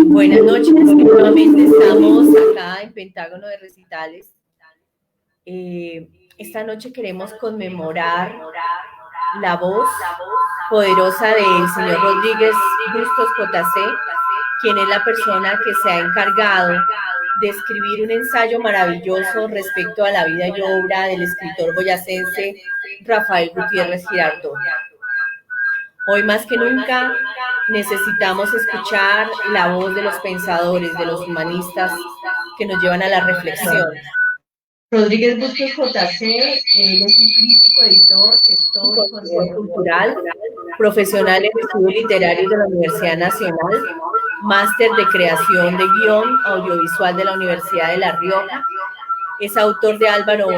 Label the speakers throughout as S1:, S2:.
S1: Buenas noches, nuevamente estamos acá en Pentágono de Recitales. Esta noche queremos conmemorar la voz poderosa del señor Rodríguez Bustos J.C., quien es la persona que se ha encargado de escribir un ensayo maravilloso respecto a la vida y obra del escritor boyacense Rafael Gutiérrez Girardot. Hoy más que nunca necesitamos escuchar la voz de los pensadores, de los humanistas que nos llevan a la reflexión. Rodríguez Bustos J.C. es un crítico, editor, gestor y consultor cultural, profesional en estudios literarios de la Universidad Nacional, máster de creación de guión audiovisual de la Universidad de La Rioja. Es autor de Álvaro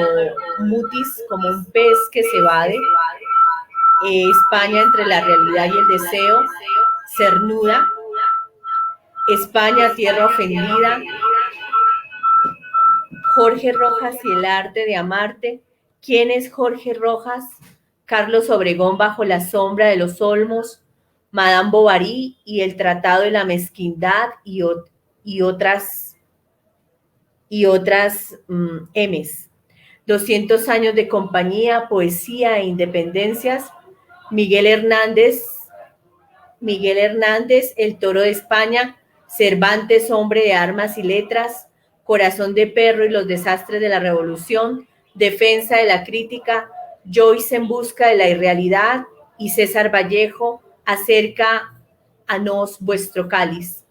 S1: Mutis, Como un pez que se evade, España entre la realidad y el deseo, Cernuda, España, tierra ofendida, Jorge Rojas y el arte de amarte. ¿Quién es Jorge Rojas? Carlos Obregón bajo la sombra de los olmos, Madame Bovary y el tratado de la mezquindad y otras M's. 200 años de compañía, poesía e independencias. Miguel Hernández, El Toro de España, Cervantes, hombre de armas y letras, Corazón de perro y los desastres de la revolución, Defensa de la crítica, Joyce en busca de la irrealidad y César Vallejo, Acerca a nos vuestro cáliz.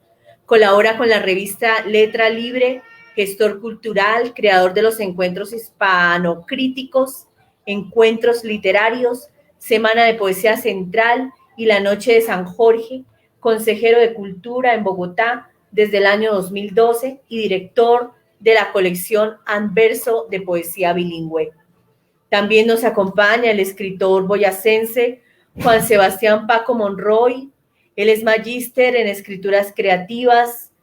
S1: Colabora con la revista Letra Libre, gestor cultural, creador de los encuentros hispanocríticos, encuentros literarios, Semana de Poesía Central y la Noche de San Jorge, consejero de Cultura en Bogotá desde el año 2012 y director de la colección Anverso de Poesía Bilingüe. También nos acompaña el escritor boyacense Juan Sebastián Paco Monroy. Él es magíster en escrituras creativas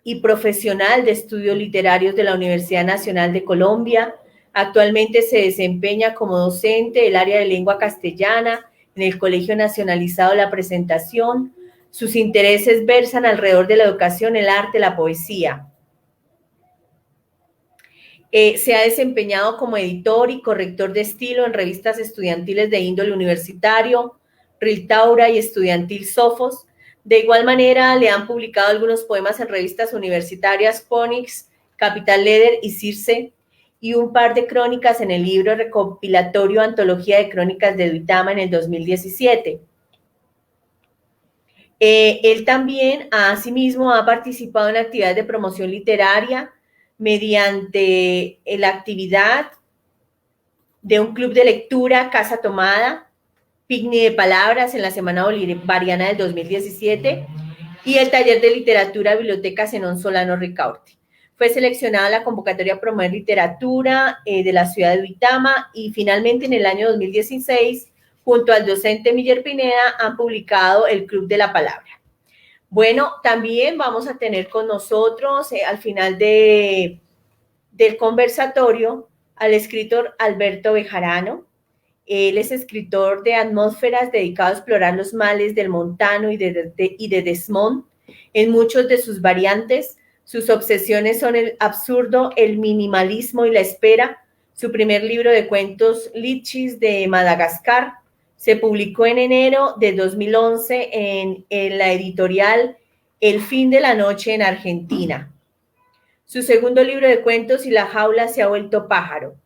S1: y profesional de estudios literarios de la Universidad Nacional de Colombia. Actualmente se desempeña como docente del área de lengua castellana en el Colegio Nacionalizado de la Presentación. Sus intereses versan alrededor de la educación, el arte, la poesía. Se ha desempeñado como editor y corrector de estilo en revistas estudiantiles de índole universitario, Riltaura y Estudiantil Sofos. De igual manera, le han publicado algunos poemas en revistas universitarias Ponix, Capital Letter y Circe, y un par de crónicas en el libro recopilatorio Antología de Crónicas de Duitama en el 2017. Él también, asimismo, ha participado en actividades de promoción literaria mediante la actividad de un club de lectura, Casa Tomada, Picnic de Palabras en la Semana Bolivariana del 2017 y el taller de literatura Biblioteca Zenón Solano Ricaurte. Fue seleccionada la convocatoria a promover literatura de la ciudad de Duitama y finalmente en el año 2016, junto al docente Miller Pineda, han publicado El Club de la Palabra. Bueno, también vamos a tener con nosotros al final del conversatorio al escritor Alberto Bejarano. Él es escritor de Atmósferas, dedicado a explorar los males del montano y de Desmond en muchos de sus variantes. Sus obsesiones son el absurdo, el minimalismo y la espera. Su primer libro de cuentos, Lichis de Madagascar, se publicó en enero de 2011 en la editorial El fin de la noche en Argentina. Su segundo libro de cuentos, Y la jaula se ha vuelto pájaro.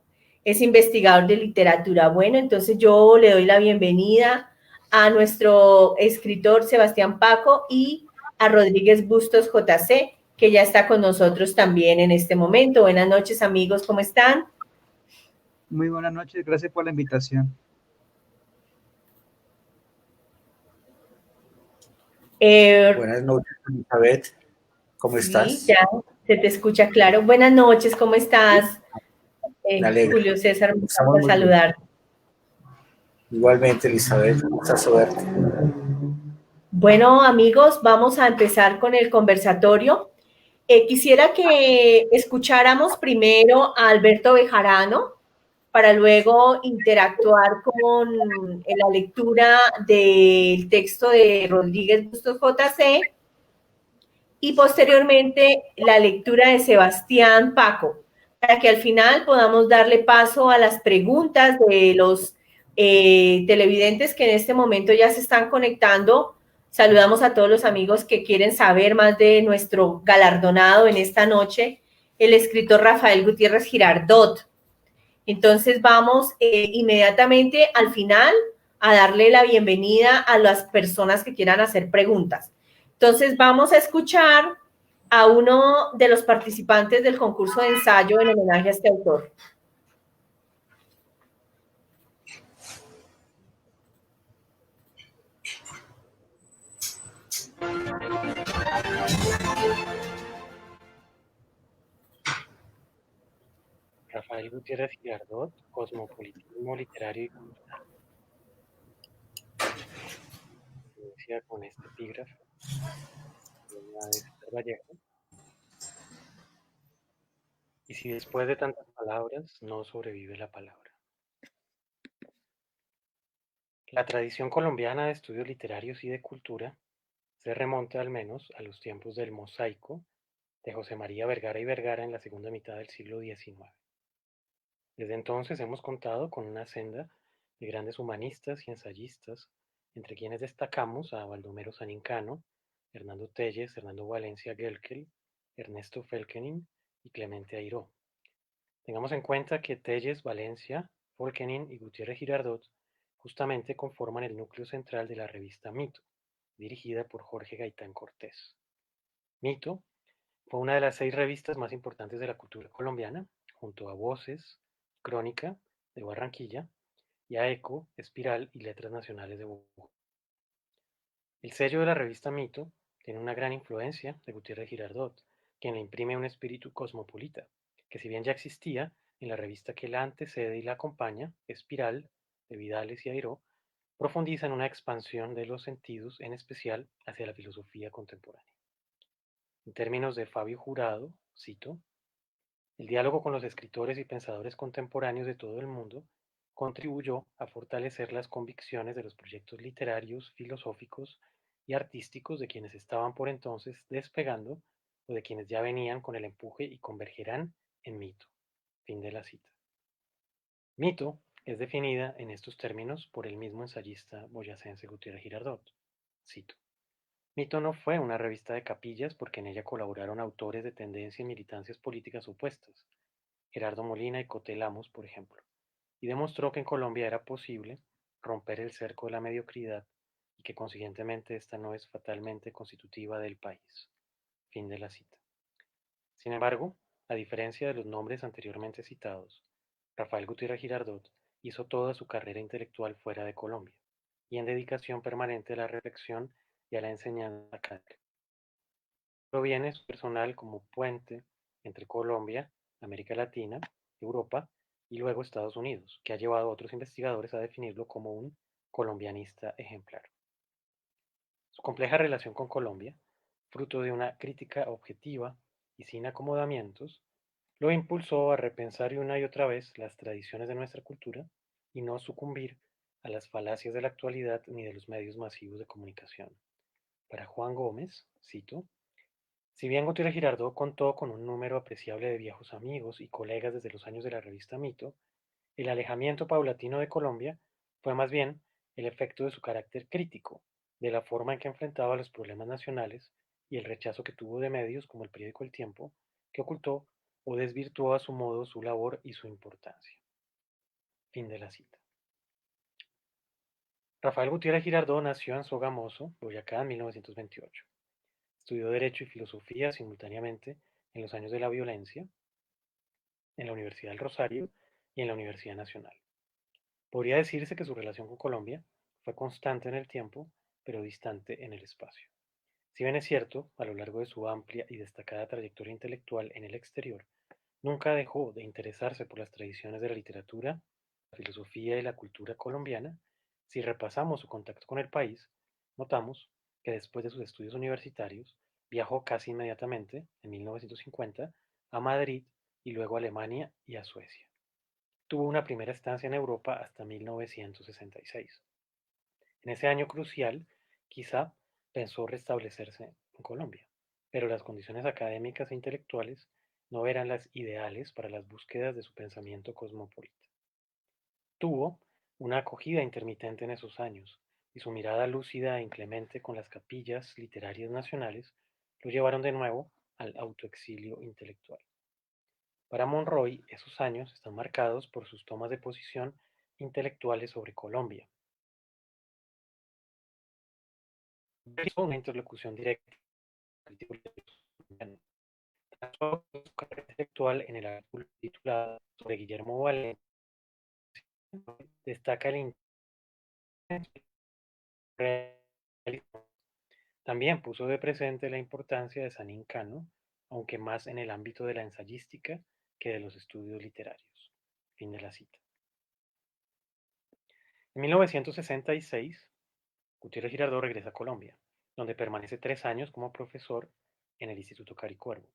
S1: Es investigador de literatura. Bueno, entonces yo le doy la bienvenida a nuestro escritor Sebastián Paco y a Rodríguez Bustos JC, que ya está con nosotros también en este momento. Buenas noches, amigos, ¿cómo están?
S2: Muy buenas noches, gracias por la invitación.
S3: Buenas noches, Elizabeth. ¿Cómo
S1: Sí,
S3: estás?
S1: ya se te escucha claro. Buenas noches, ¿cómo
S3: Sí,
S1: estás?
S3: me alegra.
S1: Julio César, me
S3: Estamos
S1: encanta
S3: muy bien.
S1: saludar.
S3: Igualmente, Elizabeth, mucha suerte.
S1: Bueno, amigos, vamos a empezar con el conversatorio. Quisiera que escucháramos primero a Alberto Bejarano para luego interactuar con la lectura del texto de Rodríguez Bustos JC y posteriormente la lectura de Sebastián Paco, para que al final podamos darle paso a las preguntas de los televidentes que en este momento ya se están conectando. Saludamos a todos los amigos que quieren saber más de nuestro galardonado en esta noche, el escritor Rafael Gutiérrez Girardot. Entonces vamos inmediatamente al final a darle la bienvenida a las personas que quieran hacer preguntas. Entonces vamos a escuchar a uno de los participantes del concurso de ensayo en homenaje a este autor.
S4: Rafael Gutiérrez Girardot, Cosmopolitismo literario y cultural. Inicia con este epígrafe de César Vallejo. Y si después de tantas palabras no sobrevive la palabra. La tradición colombiana de estudios literarios y de cultura se remonta al menos a los tiempos del mosaico de José María Vergara y Vergara en la segunda mitad del siglo XIX. Desde entonces hemos contado con una senda de grandes humanistas y ensayistas, entre quienes destacamos a Baldomero Sanincano, Hernando Telles, Hernando Valencia Gelkel, Ernesto Felkening y Clemente Airó. Tengamos en cuenta que Telles, Valencia, Felkening y Gutiérrez Girardot justamente conforman el núcleo central de la revista Mito, dirigida por Jorge Gaitán Cortés. Mito fue una de las 6 revistas más importantes de la cultura colombiana, junto a Voces, Crónica, de Barranquilla, y a Eco, Espiral y Letras Nacionales de Bogotá. El sello de la revista Mito tiene una gran influencia de Gutiérrez Girardot, quien le imprime un espíritu cosmopolita, que si bien ya existía en la revista que la antecede y la acompaña, Espiral, de Vidales y Airó, profundiza en una expansión de los sentidos, en especial hacia la filosofía contemporánea. En términos de Fabio Jurado, cito, el diálogo con los escritores y pensadores contemporáneos de todo el mundo contribuyó a fortalecer las convicciones de los proyectos literarios, filosóficos y artísticos de quienes estaban por entonces despegando o de quienes ya venían con el empuje y convergerán en mito. Fin de la cita. Mito es definida en estos términos por el mismo ensayista boyacense Gutiérrez Girardot. Cito. Mito no fue una revista de capillas porque en ella colaboraron autores de tendencia y militancias políticas opuestas, Gerardo Molina y Coté Lamos, por ejemplo, y demostró que en Colombia era posible romper el cerco de la mediocridad y que consiguientemente esta no es fatalmente constitutiva del país. Fin de la cita. Sin embargo, a diferencia de los nombres anteriormente citados, Rafael Gutiérrez Girardot hizo toda su carrera intelectual fuera de Colombia y en dedicación permanente a la reflexión y a la enseñanza académica. Proviene su personal como puente entre Colombia, América Latina, Europa y luego Estados Unidos, que ha llevado a otros investigadores a definirlo como un colombianista ejemplar. Su compleja relación con Colombia, fruto de una crítica objetiva y sin acomodamientos, lo impulsó a repensar una y otra vez las tradiciones de nuestra cultura y no sucumbir a las falacias de la actualidad ni de los medios masivos de comunicación. Para Juan Gómez, cito, si bien Gutiérrez Girardot contó con un número apreciable de viejos amigos y colegas desde los años de la revista Mito, el alejamiento paulatino de Colombia fue más bien el efecto de su carácter crítico, de la forma en que enfrentaba los problemas nacionales y el rechazo que tuvo de medios como el periódico El Tiempo, que ocultó o desvirtuó a su modo su labor y su importancia. Fin de la cita. Rafael Gutiérrez Girardot nació en Sogamoso, Boyacá, en 1928. Estudió Derecho y Filosofía simultáneamente en los años de la violencia, en la Universidad del Rosario y en la Universidad Nacional. Podría decirse que su relación con Colombia fue constante en el tiempo, pero distante en el espacio. Si bien es cierto, a lo largo de su amplia y destacada trayectoria intelectual en el exterior, nunca dejó de interesarse por las tradiciones de la literatura, la filosofía y la cultura colombiana. Si repasamos su contacto con el país, notamos que después de sus estudios universitarios, viajó casi inmediatamente, en 1950, a Madrid y luego a Alemania y a Suecia. Tuvo una primera estancia en Europa hasta 1966. En ese año crucial, quizá pensó restablecerse en Colombia, pero las condiciones académicas e intelectuales no eran las ideales para las búsquedas de su pensamiento cosmopolita. Tuvo una acogida intermitente en esos años, y su mirada lúcida e inclemente con las capillas literarias nacionales lo llevaron de nuevo al autoexilio intelectual. Para Monroy, esos años están marcados por sus tomas de posición intelectuales sobre Colombia. Hizo una interlocución directa con el crítico colombiano. Trazó su carrera intelectual en el artículo titulado sobre Guillermo Valencia. Destaca el intenso realismo. También puso de presente la importancia de Sanín Cano, aunque más en el ámbito de la ensayística que de los estudios literarios. Fin de la cita. En 1966, Gutiérrez Girardot regresa a Colombia, donde permanece 3 años como profesor en el Instituto Caricuervo.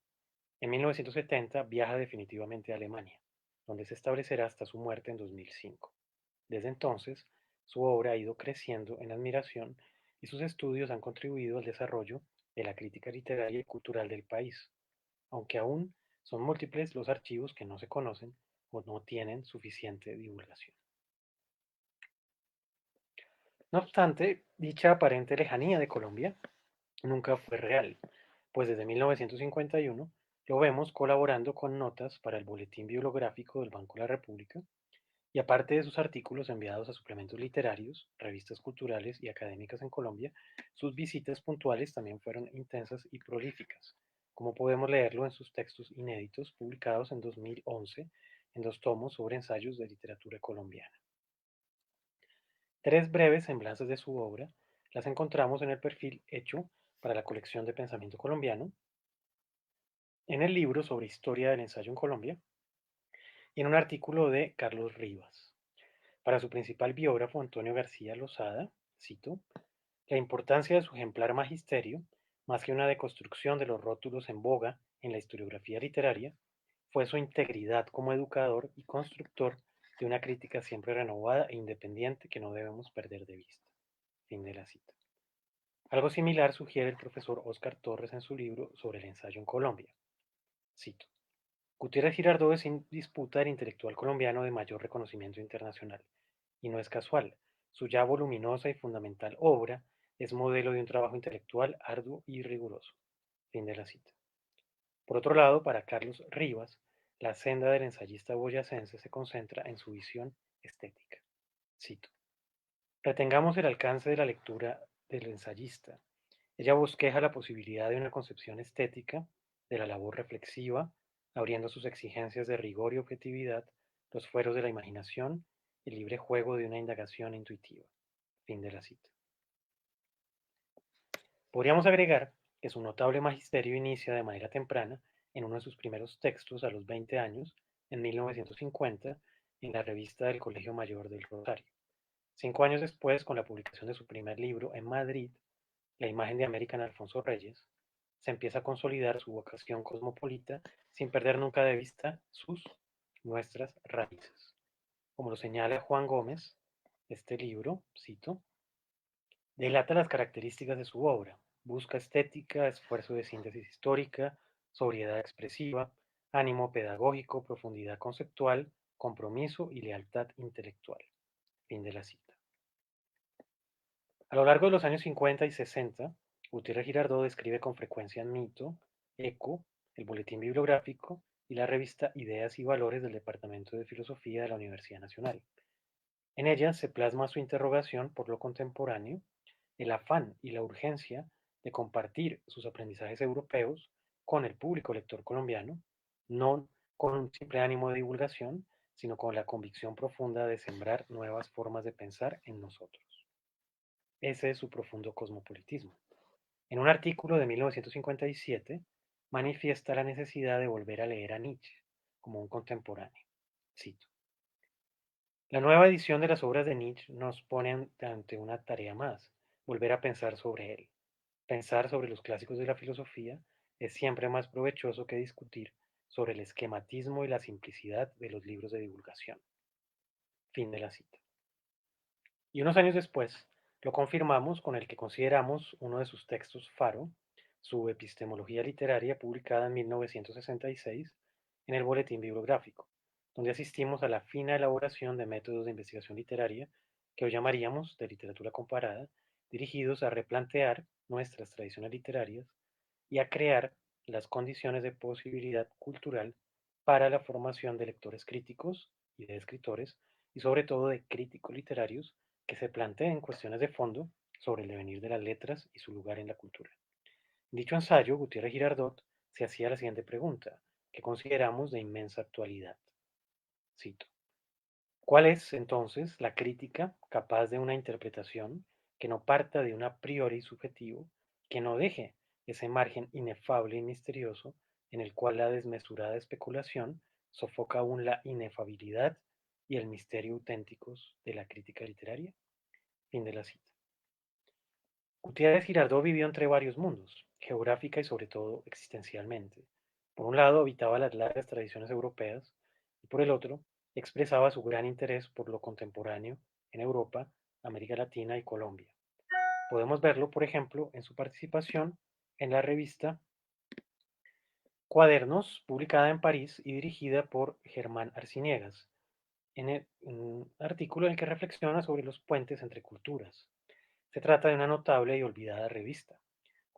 S4: En 1970 viaja definitivamente a Alemania, donde se establecerá hasta su muerte en 2005. Desde entonces, su obra ha ido creciendo en admiración y sus estudios han contribuido al desarrollo de la crítica literaria y cultural del país, aunque aún son múltiples los archivos que no se conocen o no tienen suficiente divulgación. No obstante, dicha aparente lejanía de Colombia nunca fue real, pues desde 1951 lo vemos colaborando con notas para el Boletín Bibliográfico del Banco de la República, y aparte de sus artículos enviados a suplementos literarios, revistas culturales y académicas en Colombia, sus visitas puntuales también fueron intensas y prolíficas, como podemos leerlo en sus textos inéditos publicados en 2011 en 2 tomos sobre ensayos de literatura colombiana. 3 breves semblanzas de su obra las encontramos en el perfil hecho para la colección de pensamiento colombiano, en el libro sobre historia del ensayo en Colombia y en un artículo de Carlos Rivas. Para su principal biógrafo, Antonio García Lozada, cito, la importancia de su ejemplar magisterio, más que una deconstrucción de los rótulos en boga en la historiografía literaria, fue su integridad como educador y constructor de una crítica siempre renovada e independiente que no debemos perder de vista. Fin de la cita. Algo similar sugiere el profesor Óscar Torres en su libro sobre el ensayo en Colombia. Cito. Gutiérrez Girardot es sin disputa el intelectual colombiano de mayor reconocimiento internacional, y no es casual. Su ya voluminosa y fundamental obra es modelo de un trabajo intelectual arduo y riguroso. Fin de la cita. Por otro lado, para Carlos Rivas, la senda del ensayista boyacense se concentra en su visión estética. Cito. Retengamos el alcance de la lectura del ensayista. Ella bosqueja la posibilidad de una concepción estética de la labor reflexiva, abriendo sus exigencias de rigor y objetividad, los fueros de la imaginación, el libre juego de una indagación intuitiva. Fin de la cita. Podríamos agregar que su notable magisterio inicia de manera temprana en uno de sus primeros textos a los 20 años, en 1950, en la revista del Colegio Mayor del Rosario. 5 años después, con la publicación de su primer libro en Madrid, La imagen de América en Alfonso Reyes, se empieza a consolidar su vocación cosmopolita sin perder nunca de vista nuestras raíces. como lo señala Juan Gómez, este libro, cito, delata las características de su obra, busca estética, esfuerzo de síntesis histórica, sobriedad expresiva, ánimo pedagógico, profundidad conceptual, compromiso y lealtad intelectual. Fin de la cita. A lo largo de los años 50 y 60, Gutiérrez Girardot escribe con frecuencia en Mito, Eco, el Boletín Bibliográfico y la revista Ideas y Valores del Departamento de Filosofía de la Universidad Nacional. En ella se plasma su interrogación por lo contemporáneo, el afán y la urgencia de compartir sus aprendizajes europeos con el público lector colombiano, no con un simple ánimo de divulgación, sino con la convicción profunda de sembrar nuevas formas de pensar en nosotros. Ese es su profundo cosmopolitismo. En un artículo de 1957, manifiesta la necesidad de volver a leer a Nietzsche como un contemporáneo. Cito. La nueva edición de las obras de Nietzsche nos pone ante una tarea más, volver a pensar sobre él. Pensar sobre los clásicos de la filosofía es siempre más provechoso que discutir sobre el esquematismo y la simplicidad de los libros de divulgación. Fin de la cita. Y unos años después, lo confirmamos con el que consideramos uno de sus textos faro, su Epistemología Literaria, publicada en 1966 en el Boletín Bibliográfico, donde asistimos a la fina elaboración de métodos de investigación literaria que hoy llamaríamos de literatura comparada, dirigidos a replantear nuestras tradiciones literarias y a crear las condiciones de posibilidad cultural para la formación de lectores críticos y de escritores, y sobre todo de críticos literarios que se planteen cuestiones de fondo sobre el devenir de las letras y su lugar en la cultura. En dicho ensayo, Gutiérrez Girardot se hacía la siguiente pregunta, que consideramos de inmensa actualidad. Cito. ¿Cuál es, entonces, la crítica capaz de una interpretación que no parta de un a priori subjetivo, que no deje ese margen inefable y misterioso en el cual la desmesurada especulación sofoca aún la inefabilidad y el misterio auténticos de la crítica literaria? Fin de la cita. Gutiérrez Girardot vivió entre varios mundos, geográfica y sobre todo existencialmente. Por un lado, habitaba las largas tradiciones europeas y por el otro, expresaba su gran interés por lo contemporáneo en Europa, América Latina y Colombia. Podemos verlo, por ejemplo, en su participación en la revista Cuadernos, publicada en París y dirigida por Germán Arciniegas, en un artículo en el que reflexiona sobre los puentes entre culturas. Se trata de una notable y olvidada revista,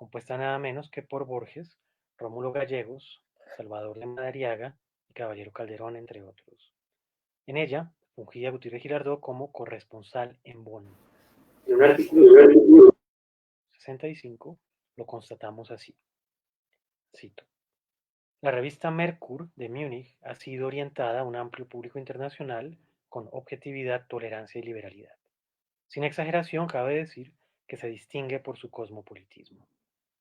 S4: compuesta nada menos que por Borges, Rómulo Gallegos, Salvador de Madariaga y Caballero Calderón, entre otros. En ella fungía Gutiérrez Girardot como corresponsal en Bonn. En un artículo 65 lo constatamos así. Cito. La revista Merkur de Múnich ha sido orientada a un amplio público internacional con objetividad, tolerancia y liberalidad. Sin exageración, cabe decir que se distingue por su cosmopolitismo.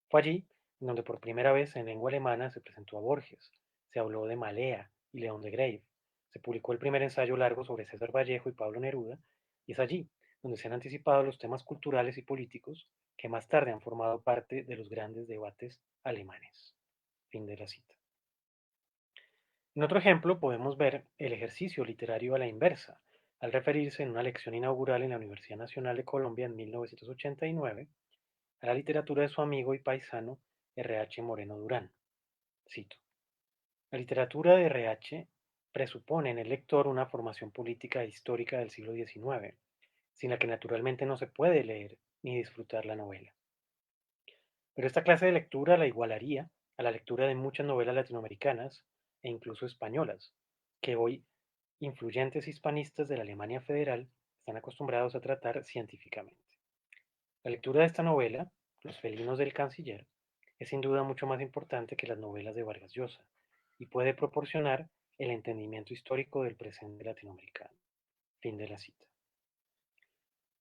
S4: Fue allí donde por primera vez en lengua alemana se presentó a Borges, se habló de Malea y León de Grave, se publicó el primer ensayo largo sobre César Vallejo y Pablo Neruda, y es allí donde se han anticipado los temas culturales y políticos que más tarde han formado parte de los grandes debates alemanes. Fin de la cita. En otro ejemplo podemos ver el ejercicio literario a la inversa, al referirse en una lección inaugural en la Universidad Nacional de Colombia en 1989 a la literatura de su amigo y paisano R.H. Moreno Durán. Cito. La literatura de R.H. presupone en el lector una formación política e histórica del siglo XIX, sin la que naturalmente no se puede leer ni disfrutar la novela. Pero esta clase de lectura la igualaría a la lectura de muchas novelas latinoamericanas e incluso españolas, que hoy influyentes hispanistas de la Alemania Federal están acostumbrados a tratar científicamente. La lectura de esta novela, Los felinos del canciller, es sin duda mucho más importante que las novelas de Vargas Llosa y puede proporcionar el entendimiento histórico del presente latinoamericano. Fin de la cita.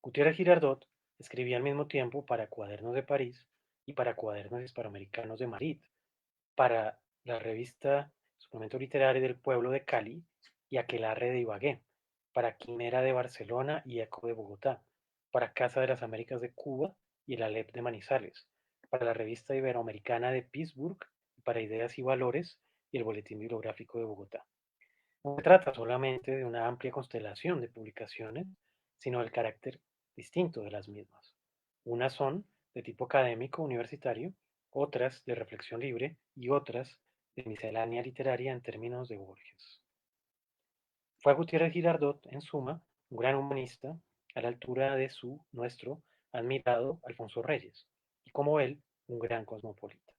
S4: Gutiérrez Girardot escribía al mismo tiempo para Cuadernos de París y para Cuadernos Hispanoamericanos de Madrid, para la revista Suplemento Literario del Pueblo de Cali y Aquelarre de Ibagué, para Quimera de Barcelona y Eco de Bogotá, para Casa de las Américas de Cuba y el Alep de Manizales, para la revista Iberoamericana de Pittsburgh, para Ideas y Valores y el Boletín Bibliográfico de Bogotá. No se trata solamente de una amplia constelación de publicaciones, sino del carácter distinto de las mismas. Unas son de tipo académico universitario, otras de reflexión libre y otras de miscelánea literaria en términos de Borges. Fue Gutiérrez Girardot, en suma, un gran humanista, a la altura de nuestro admirado Alfonso Reyes, y como él, un gran cosmopolita.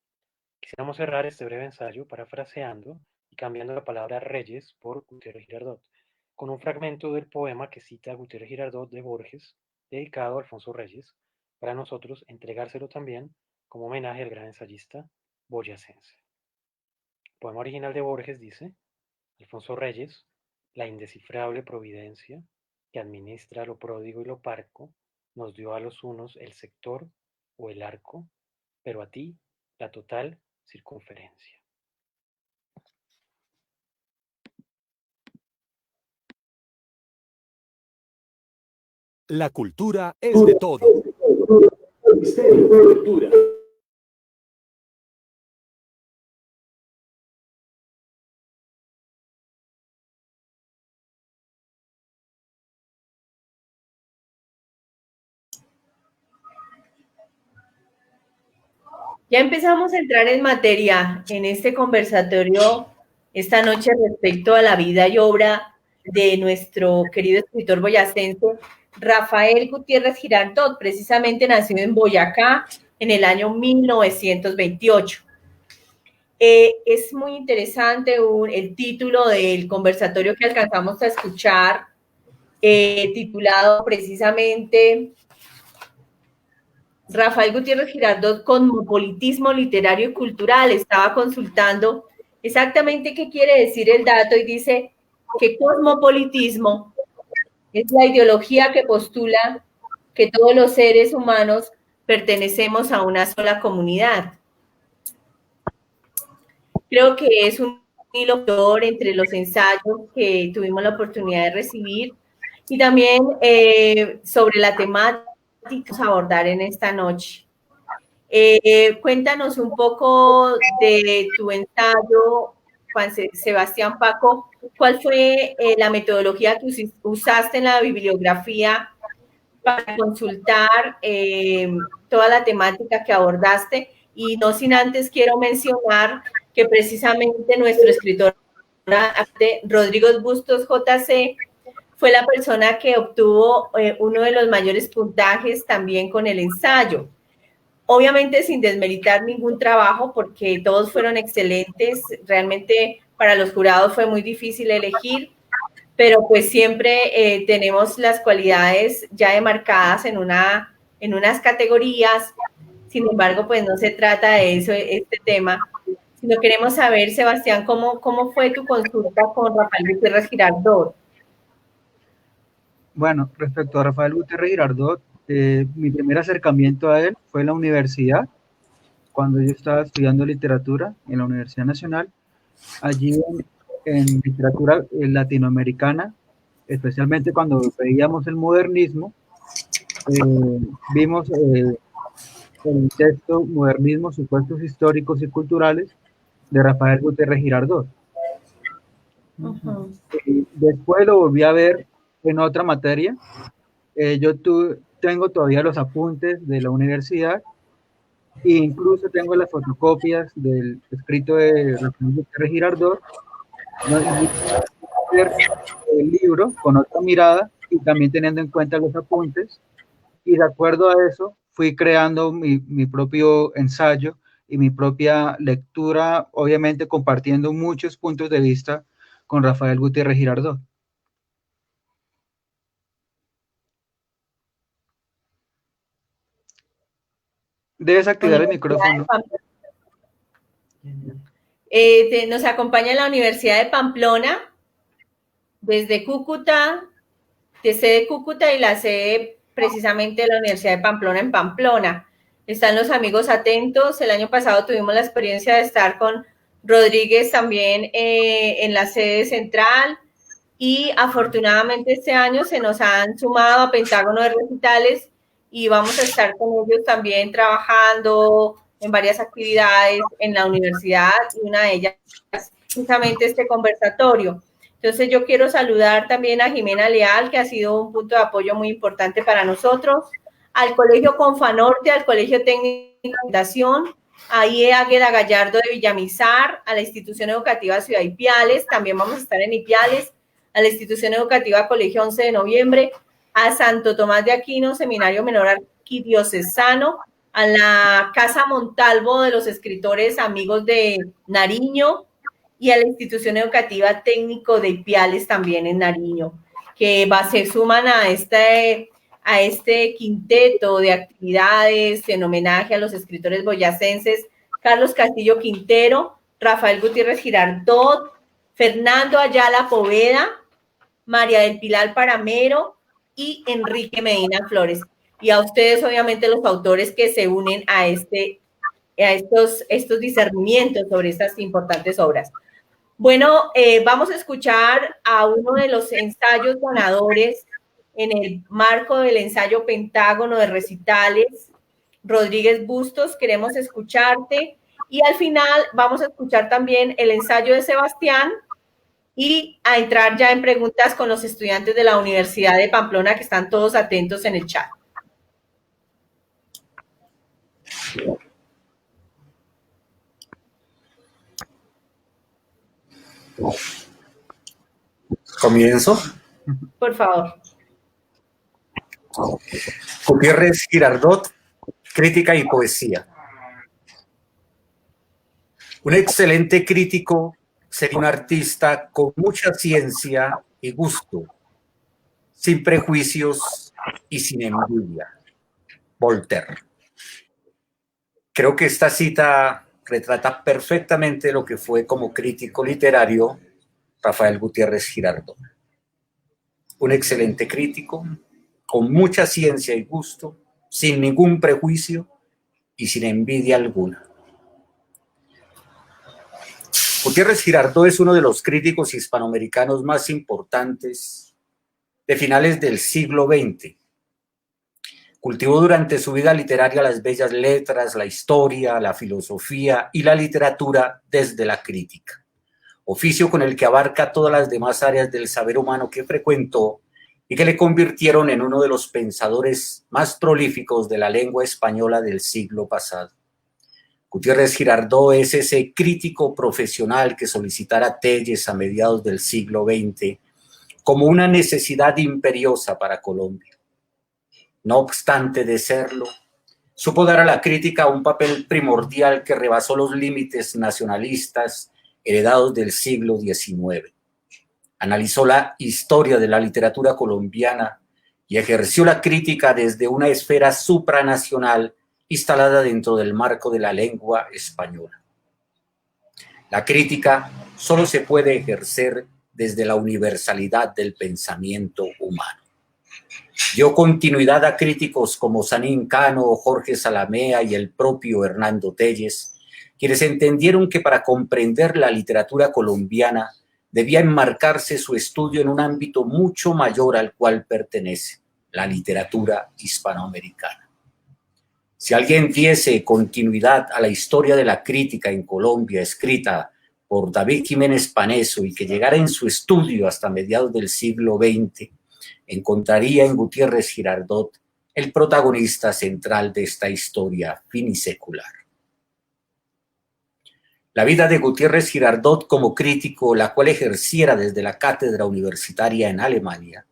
S4: Quisiéramos cerrar este breve ensayo parafraseando y cambiando la palabra Reyes por Gutiérrez Girardot, con un fragmento del poema que cita Gutiérrez Girardot de Borges, dedicado a Alfonso Reyes, para nosotros entregárselo también como homenaje al gran ensayista boyacense. El poema original de Borges dice: Alfonso Reyes, la indescifrable providencia que administra lo pródigo y lo parco, nos dio a los unos el sector o el arco, pero a ti la total circunferencia.
S5: La cultura es de todo. Cultura.
S1: Ya empezamos a entrar en materia en este conversatorio esta noche respecto a la vida y obra de nuestro querido escritor boyacense Rafael Gutiérrez Girardot, precisamente nacido en Boyacá en el año 1928. Es muy interesante el título del conversatorio que alcanzamos a escuchar, titulado precisamente Rafael Gutiérrez Girardot, cosmopolitismo literario y cultural. Estaba consultando exactamente qué quiere decir el dato y dice que cosmopolitismo es la ideología que postula que todos los seres humanos pertenecemos a una sola comunidad. Creo que es un hilo entre los ensayos que tuvimos la oportunidad de recibir y también sobre la temática que vamos a abordar en esta noche. Cuéntanos un poco de tu ensayo, Juan Sebastián Paco. ¿Cuál fue la metodología que usaste en la bibliografía para consultar toda la temática que abordaste? Y no sin antes quiero mencionar que precisamente nuestro escritor Rodrigo Bustos JC fue la persona que obtuvo uno de los mayores puntajes también con el ensayo. Obviamente sin desmeritar ningún trabajo, porque todos fueron excelentes. Realmente para los jurados fue muy difícil elegir, pero pues siempre tenemos las cualidades ya demarcadas en unas categorías. Sin embargo, pues no se trata de eso, este tema, sino queremos saber, Sebastián, ¿cómo fue tu consulta con Rafael Gutiérrez Girardot?
S2: Bueno, respecto a Rafael Gutiérrez Girardot, mi primer acercamiento a él fue en la universidad, cuando yo estaba estudiando literatura en la Universidad Nacional. Allí en literatura latinoamericana, especialmente cuando veíamos el modernismo, vimos el texto Modernismo, supuestos históricos y culturales de Rafael Gutiérrez Girardot. Después lo volví a ver en otra materia. Yo tengo todavía los apuntes de la universidad e incluso tengo las fotocopias del escrito de Rafael Gutiérrez Girardot, el libro con otra mirada y también teniendo en cuenta los apuntes, y de acuerdo a eso fui creando mi propio ensayo y mi propia lectura, obviamente compartiendo muchos puntos de vista con Rafael Gutiérrez Girardot. Debes activar el micrófono.
S1: Nos acompaña la Universidad de Pamplona, desde Cúcuta, de sede Cúcuta y la sede precisamente de la Universidad de Pamplona en Pamplona. Están los amigos atentos. El año pasado tuvimos la experiencia de estar con Rodríguez también en la sede central, y afortunadamente este año se nos han sumado a Pentágono de Recitales y vamos a estar con ellos también trabajando en varias actividades en la universidad, y una de ellas justamente este conversatorio. Entonces yo quiero saludar también a Jimena Leal, que ha sido un punto de apoyo muy importante para nosotros, al Colegio Confanorte, al Colegio Técnico de Fundación, a IE Águeda Gallardo de Villamizar, a la Institución Educativa Ciudad Ipiales, también vamos a estar en Ipiales, a la Institución Educativa Colegio 11 de Noviembre, a Santo Tomás de Aquino, Seminario Menor Arquidiocesano, a la Casa Montalvo de los Escritores Amigos de Nariño, y a la Institución Educativa Técnico de Ipiales también en Nariño, que se suman a este quinteto de actividades en homenaje a los escritores boyacenses Carlos Castillo Quintero, Rafael Gutiérrez Girardot, Fernando Ayala Poveda, María del Pilar Paramero y Enrique Medina Flores. Y a ustedes, obviamente, los autores que se unen a estos discernimientos sobre estas importantes obras. Bueno, vamos a escuchar a uno de los ensayos ganadores en el marco del ensayo Pentágono de Recitales, Rodríguez Bustos, queremos escucharte. Y al final vamos a escuchar también el ensayo de Sebastián y a entrar ya en preguntas con los estudiantes de la Universidad de Pamplona, que están todos atentos en el chat.
S3: ¿Comienzo?
S1: Por favor.
S3: Gutiérrez Girardot, crítica y poesía. Un excelente crítico sería un artista con mucha ciencia y gusto, sin prejuicios y sin envidia. Voltaire. Creo que esta cita retrata perfectamente lo que fue como crítico literario Rafael Gutiérrez Girardot. Un excelente crítico, con mucha ciencia y gusto, sin ningún prejuicio y sin envidia alguna. Gutiérrez Girardot es uno de los críticos hispanoamericanos más importantes de finales del siglo XX. Cultivó durante su vida literaria las bellas letras, la historia, la filosofía y la literatura desde la crítica, oficio con el que abarca todas las demás áreas del saber humano que frecuentó y que le convirtieron en uno de los pensadores más prolíficos de la lengua española del siglo pasado. Gutiérrez Girardot es ese crítico profesional que solicitara Telles a mediados del siglo XX como una necesidad imperiosa para Colombia. No obstante de serlo, supo dar a la crítica un papel primordial que rebasó los límites nacionalistas heredados del siglo XIX. Analizó la historia de la literatura colombiana y ejerció la crítica desde una esfera supranacional instalada dentro del marco de la lengua española. La crítica solo se puede ejercer desde la universalidad del pensamiento humano. Dio continuidad a críticos como Sanín Cano, Jorge Salamea y el propio Hernando Telles, quienes entendieron que para comprender la literatura colombiana debía enmarcarse su estudio en un ámbito mucho mayor al cual pertenece, la literatura hispanoamericana. Si alguien diese continuidad a la historia de la crítica en Colombia escrita por David Jiménez Paneso y que llegara en su estudio hasta mediados del siglo XX, encontraría en Gutiérrez Girardot el protagonista central de esta historia finisecular. La vida de Gutiérrez Girardot como crítico, la cual ejerciera desde la cátedra universitaria en Alemania,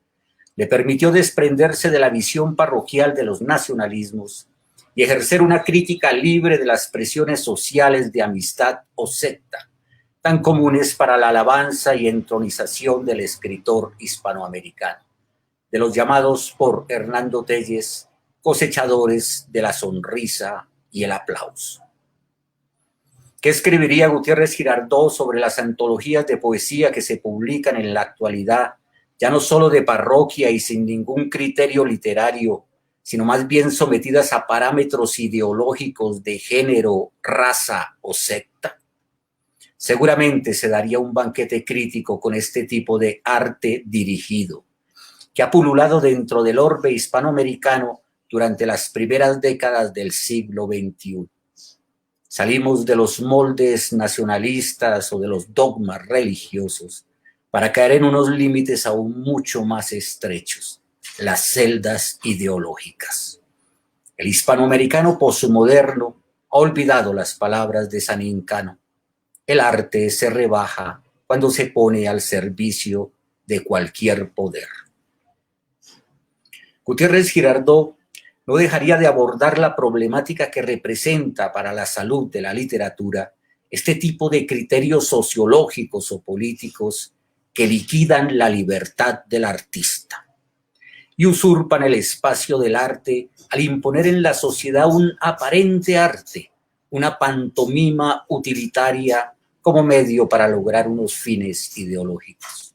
S3: le permitió desprenderse de la visión parroquial de los nacionalismos y ejercer una crítica libre de las presiones sociales de amistad o secta, tan comunes para la alabanza y entronización del escritor hispanoamericano, de los llamados por Hernando Telles cosechadores de la sonrisa y el aplauso. ¿Qué escribiría Gutiérrez Girardot sobre las antologías de poesía que se publican en la actualidad, ya no solo de parroquia y sin ningún criterio literario, sino más bien sometidas a parámetros ideológicos de género, raza o secta? Seguramente se daría un banquete crítico con este tipo de arte dirigido, que ha pululado dentro del orbe hispanoamericano durante las primeras décadas del siglo XXI. Salimos de los moldes nacionalistas o de los dogmas religiosos para caer en unos límites aún mucho más estrechos, las celdas ideológicas. El hispanoamericano posmoderno ha olvidado las palabras de San Incano. El arte se rebaja cuando se pone al servicio de cualquier poder. Gutiérrez Girardot no dejaría de abordar la problemática que representa para la salud de la literatura este tipo de criterios sociológicos o políticos que liquidan la libertad del artista y usurpan el espacio del arte al imponer en la sociedad un aparente arte, una pantomima utilitaria como medio para lograr unos fines ideológicos.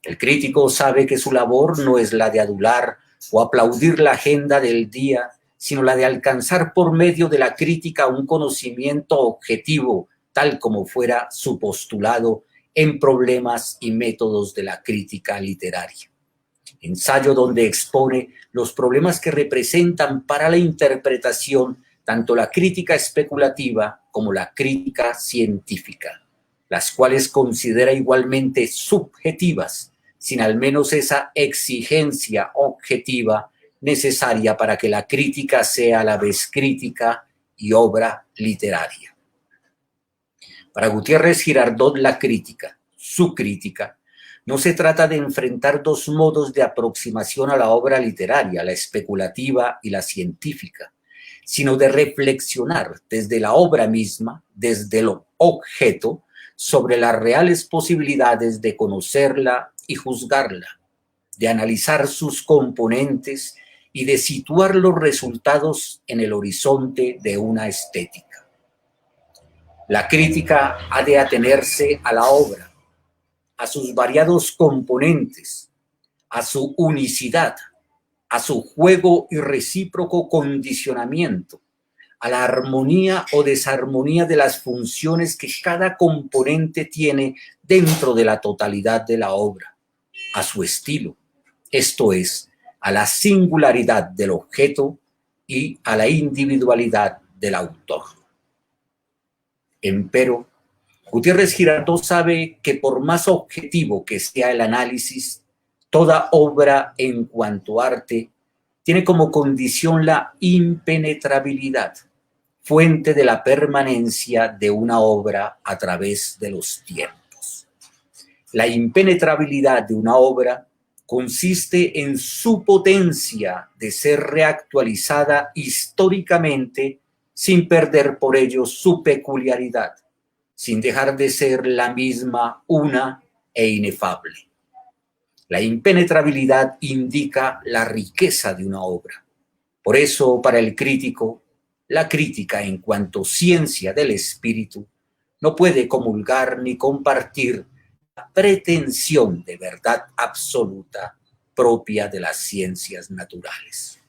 S3: El crítico sabe que su labor no es la de adular o aplaudir la agenda del día, sino la de alcanzar por medio de la crítica un conocimiento objetivo, tal como fuera su postulado en Problemas y métodos de la crítica literaria. Ensayo donde expone los problemas que representan para la interpretación tanto la crítica especulativa como la crítica científica, las cuales considera igualmente subjetivas, sin al menos esa exigencia objetiva necesaria para que la crítica sea a la vez crítica y obra literaria. Para Gutiérrez Girardot, la crítica, su crítica, no se trata de enfrentar dos modos de aproximación a la obra literaria, la especulativa y la científica, sino de reflexionar desde la obra misma, desde lo objeto, sobre las reales posibilidades de conocerla y juzgarla, de analizar sus componentes y de situar los resultados en el horizonte de una estética. La crítica ha de atenerse a la obra, a sus variados componentes, a su unicidad, a su juego y recíproco condicionamiento, a la armonía o desarmonía de las funciones que cada componente tiene dentro de la totalidad de la obra, a su estilo, esto es, a la singularidad del objeto y a la individualidad del autor. Empero, Gutiérrez Girardot sabe que por más objetivo que sea el análisis, toda obra en cuanto arte tiene como condición la impenetrabilidad, fuente de la permanencia de una obra a través de los tiempos. La impenetrabilidad de una obra consiste en su potencia de ser reactualizada históricamente sin perder por ello su peculiaridad, sin dejar de ser la misma, una e inefable. La impenetrabilidad indica la riqueza de una obra. Por eso, para el crítico, la crítica en cuanto ciencia del espíritu no puede comulgar ni compartir la pretensión de verdad absoluta propia de las ciencias naturales.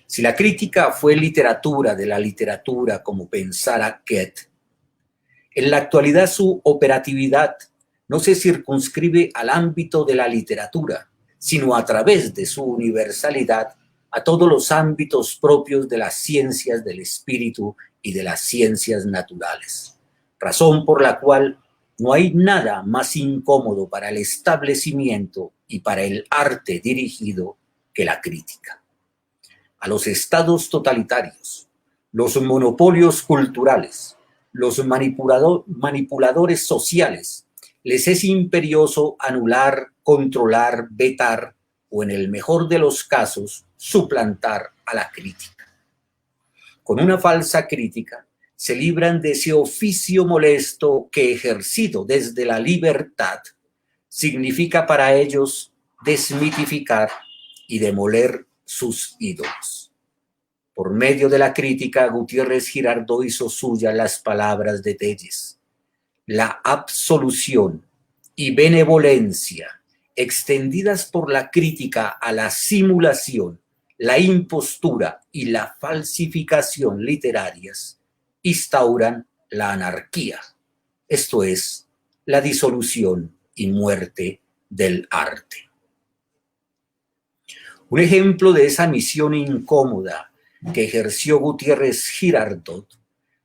S3: Si la crítica fue literatura de la literatura, como pensara Goethe, en la actualidad su operatividad no se circunscribe al ámbito de la literatura, sino a través de su universalidad a todos los ámbitos propios de las ciencias del espíritu y de las ciencias naturales, razón por la cual no hay nada más incómodo para el establecimiento y para el arte dirigido que la crítica. A los estados totalitarios, los monopolios culturales, los manipuladores sociales, les es imperioso anular, controlar, vetar o, en el mejor de los casos, suplantar a la crítica. Con una falsa crítica se libran de ese oficio molesto que, ejercido desde la libertad, significa para ellos desmitificar y demoler sus ídolos. Por medio de la crítica, Gutiérrez Girardot hizo suyas las palabras de Telles. La absolución y benevolencia extendidas por la crítica a la simulación, la impostura y la falsificación literarias instauran la anarquía, esto es, la disolución y muerte del arte. Un ejemplo de esa misión incómoda que ejerció Gutiérrez Girardot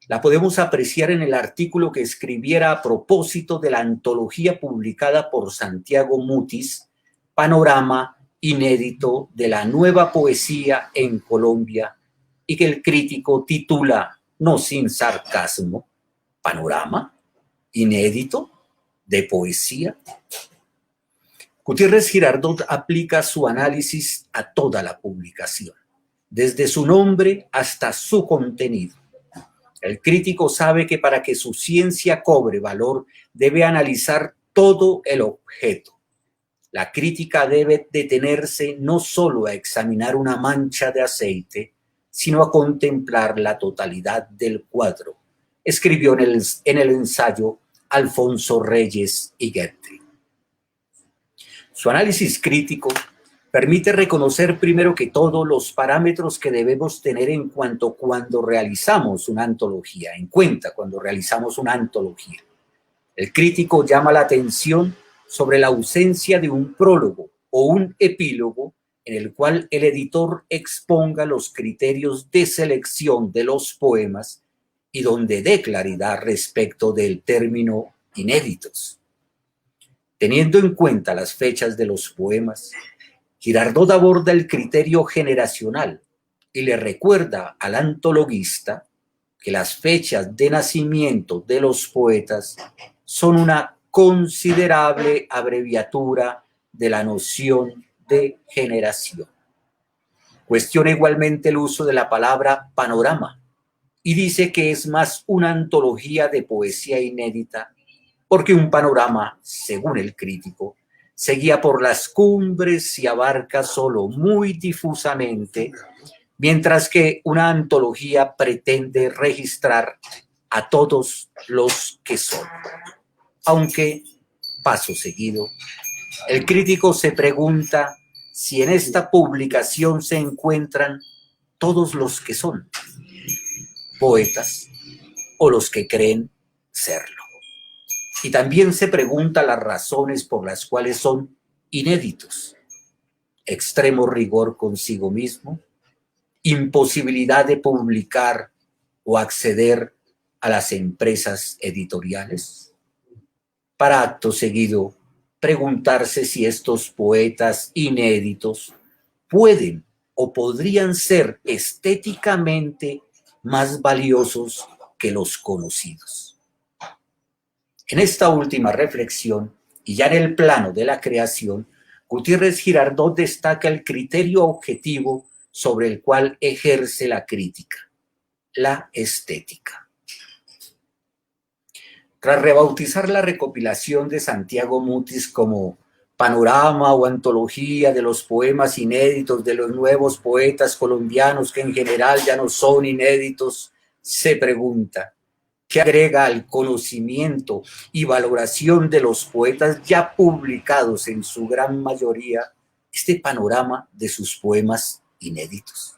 S3: La podemos apreciar en el artículo que escribiera a propósito de la antología publicada por Santiago Mutis, Panorama inédito de la nueva poesía en Colombia, y que el crítico titula, no sin sarcasmo, Panorama inédito de poesía. Gutiérrez Girardot aplica su análisis a toda la publicación, desde su nombre hasta su contenido. El crítico sabe que para que su ciencia cobre valor debe analizar todo el objeto. La crítica debe detenerse no solo a examinar una mancha de aceite, sino a contemplar la totalidad del cuadro, escribió en el ensayo Alfonso Reyes y Goethe. Su análisis crítico permite reconocer primero que todo los parámetros que debemos tener en cuenta cuando realizamos una antología. El crítico llama la atención sobre la ausencia de un prólogo o un epílogo en el cual el editor exponga los criterios de selección de los poemas y donde dé claridad respecto del término inéditos. Teniendo en cuenta las fechas de los poemas, Girardot aborda el criterio generacional y le recuerda al antologuista que las fechas de nacimiento de los poetas son una considerable abreviatura de la noción de generación. Cuestiona igualmente el uso de la palabra panorama y dice que es más una antología de poesía inédita porque un panorama, según el crítico, se guía por las cumbres y abarca solo muy difusamente, mientras que una antología pretende registrar a todos los que son. Aunque, paso seguido, el crítico se pregunta si en esta publicación se encuentran todos los que son poetas o los que creen serlo. Y también se pregunta las razones por las cuales son inéditos: extremo rigor consigo mismo, imposibilidad de publicar o acceder a las empresas editoriales, para acto seguido preguntarse si estos poetas inéditos pueden o podrían ser estéticamente más valiosos que los conocidos. En esta última reflexión, y ya en el plano de la creación, Gutiérrez Girardot destaca el criterio objetivo sobre el cual ejerce la crítica: la estética. Tras rebautizar la recopilación de Santiago Mutis como panorama o antología de los poemas inéditos de los nuevos poetas colombianos, que en general ya no son inéditos, se pregunta: ¿qué agrega al conocimiento y valoración de los poetas ya publicados en su gran mayoría este panorama de sus poemas inéditos?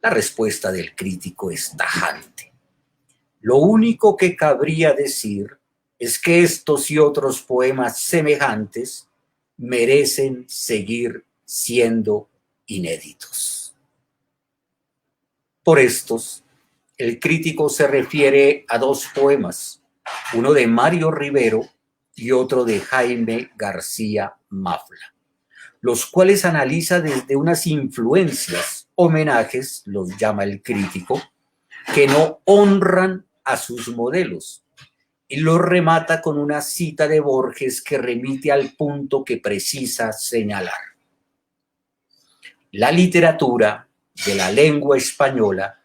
S3: La respuesta del crítico es tajante. Lo único que cabría decir es que estos y otros poemas semejantes merecen seguir siendo inéditos. Por estos, el crítico se refiere a dos poemas, uno de Mario Rivero y otro de Jaime García Mafla, los cuales analiza desde unas influencias, homenajes, los llama el crítico, que no honran a sus modelos, y los remata con una cita de Borges que remite al punto que precisa señalar. La literatura de la lengua española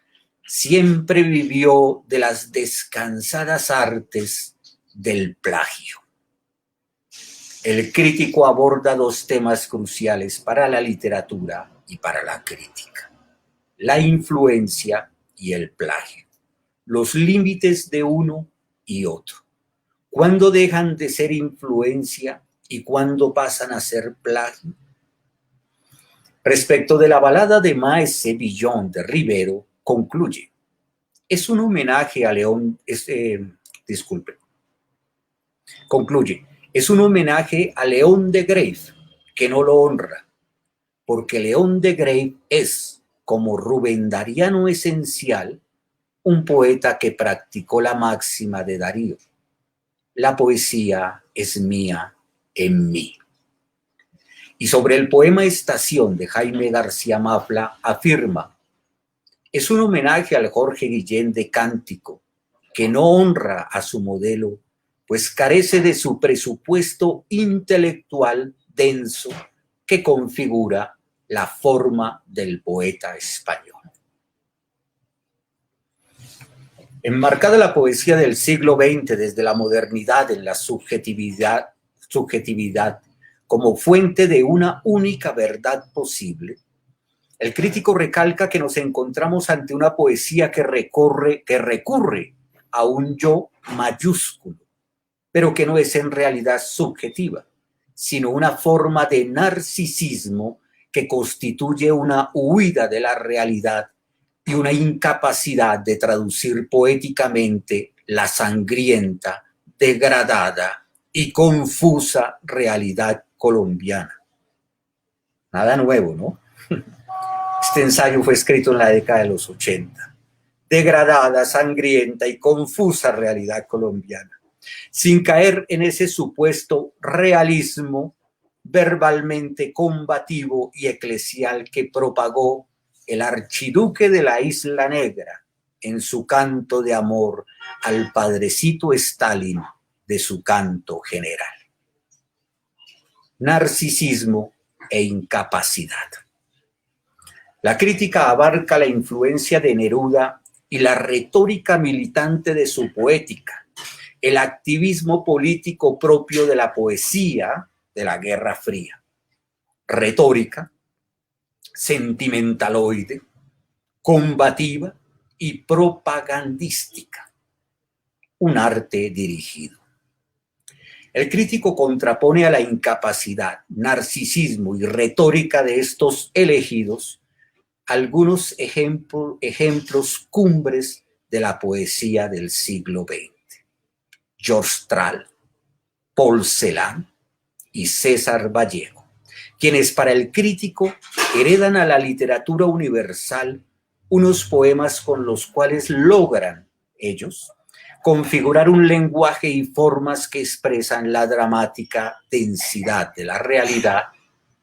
S3: siempre vivió de las descansadas artes del plagio. El crítico aborda dos temas cruciales para la literatura y para la crítica: la influencia y el plagio, los límites de uno y otro, cuándo dejan de ser influencia y cuándo pasan a ser plagio. Respecto de la balada de Maese Villon de Rivero, concluye: es un homenaje a León, concluye, es un homenaje a León de Grave, que no lo honra, porque León de Grave es, como Rubén Darío esencial, un poeta que practicó la máxima de Darío: la poesía es mía en mí. Y sobre el poema Estación de Jaime García Mafla afirma: es un homenaje al Jorge Guillén de Cántico, que no honra a su modelo, pues carece de su presupuesto intelectual denso que configura la forma del poeta español. Enmarcada la poesía del siglo XX desde la modernidad en la subjetividad como fuente de una única verdad posible, el crítico recalca que nos encontramos ante una poesía que recurre a un yo mayúsculo, pero que no es en realidad subjetiva, sino una forma de narcisismo que constituye una huida de la realidad y una incapacidad de traducir poéticamente la sangrienta, degradada y confusa realidad colombiana. Nada nuevo, ¿no? Este ensayo fue escrito en la década de los 80. Degradada, sangrienta y confusa realidad colombiana, sin caer en ese supuesto realismo verbalmente combativo y eclesial que propagó el archiduque de la Isla Negra en su canto de amor al padrecito Stalin de su canto general. Narcisismo e incapacidad. La crítica abarca la influencia de Neruda y la retórica militante de su poética, el activismo político propio de la poesía de la Guerra Fría, retórica, sentimentaloide, combativa y propagandística, un arte dirigido. El crítico contrapone a la incapacidad, narcisismo y retórica de estos elegidos algunos ejemplos cumbres de la poesía del siglo XX. George Tral, Paul Celan y César Vallejo, quienes para el crítico heredan a la literatura universal unos poemas con los cuales logran ellos configurar un lenguaje y formas que expresan la dramática densidad de la realidad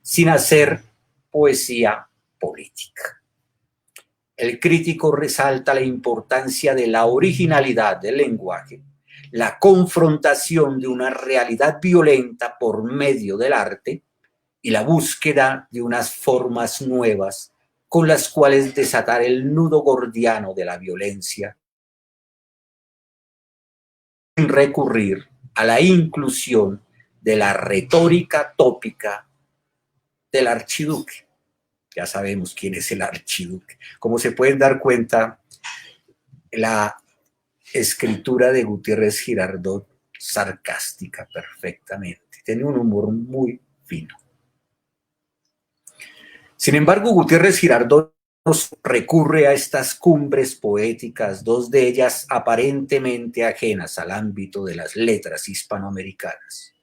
S3: sin hacer poesía política. El crítico resalta la importancia de la originalidad del lenguaje, la confrontación de una realidad violenta por medio del arte y la búsqueda de unas formas nuevas con las cuales desatar el nudo gordiano de la violencia sin recurrir a la inclusión de la retórica tópica del archiduque. Ya sabemos quién es el archiduque. Como se pueden dar cuenta, la escritura de Gutiérrez Girardot sarcástica perfectamente. Tiene un humor muy fino. Sin embargo, Gutiérrez Girardot recurre a estas cumbres poéticas, dos de ellas aparentemente ajenas al ámbito de las letras hispanoamericanas.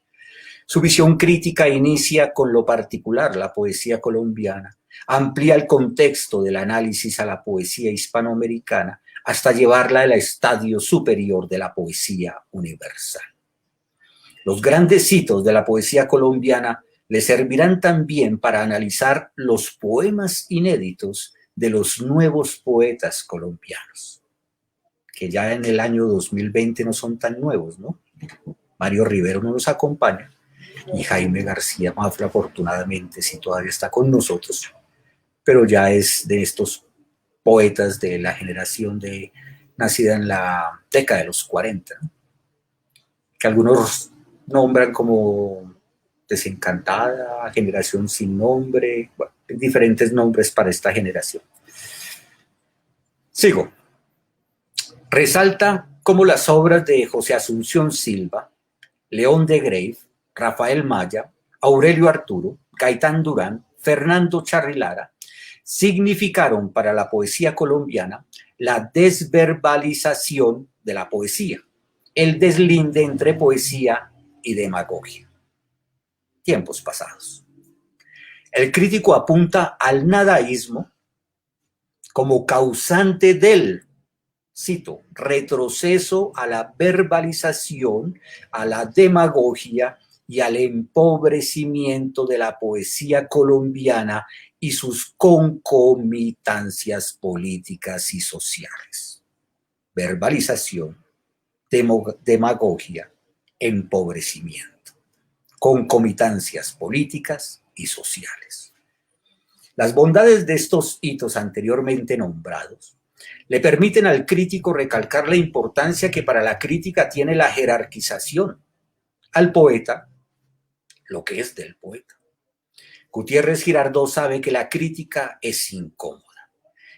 S3: Su visión crítica inicia con lo particular, la poesía colombiana, amplía el contexto del análisis a la poesía hispanoamericana hasta llevarla al estadio superior de la poesía universal. Los grandes hitos de la poesía colombiana le servirán también para analizar los poemas inéditos de los nuevos poetas colombianos, que ya en el año 2020 no son tan nuevos, ¿no? Mario Rivero no nos acompaña y Jaime García Mafla, afortunadamente, sí todavía está con nosotros, pero ya es de estos poetas de la generación nacida en la década de los 40, ¿no? Que algunos nombran como Desencantada, Generación Sin Nombre, bueno, diferentes nombres para esta generación. Sigo. Resalta cómo las obras de José Asunción Silva, León de Grave, Rafael Maya, Aurelio Arturo, Gaitán Durán, Fernando Charri-Lara significaron para la poesía colombiana la desverbalización de la poesía, el deslinde entre poesía y demagogia. Tiempos pasados. El crítico apunta al nadaísmo como causante del cito, retroceso a la verbalización, a la demagogia y al empobrecimiento de la poesía colombiana y sus concomitancias políticas y sociales. Verbalización, demagogia, empobrecimiento, concomitancias políticas y sociales. Las bondades de estos hitos anteriormente nombrados le permiten al crítico recalcar la importancia que para la crítica tiene la jerarquización, al poeta lo que es del poeta. Gutiérrez Girardot sabe que la crítica es incómoda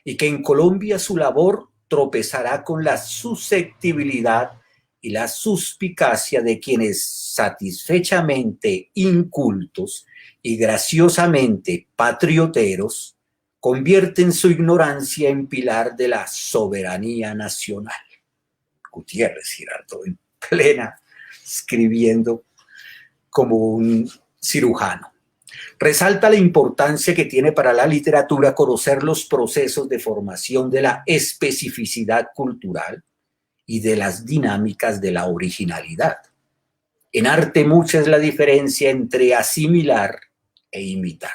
S3: y que en Colombia su labor tropezará con la susceptibilidad y la suspicacia de quienes satisfechamente incultos y graciosamente patrioteros convierten su ignorancia en pilar de la soberanía nacional. Gutiérrez Girardot en plena escribiendo como un cirujano. Resalta la importancia que tiene para la literatura conocer los procesos de formación de la especificidad cultural y de las dinámicas de la originalidad. En arte mucha es la diferencia entre asimilar e imitar,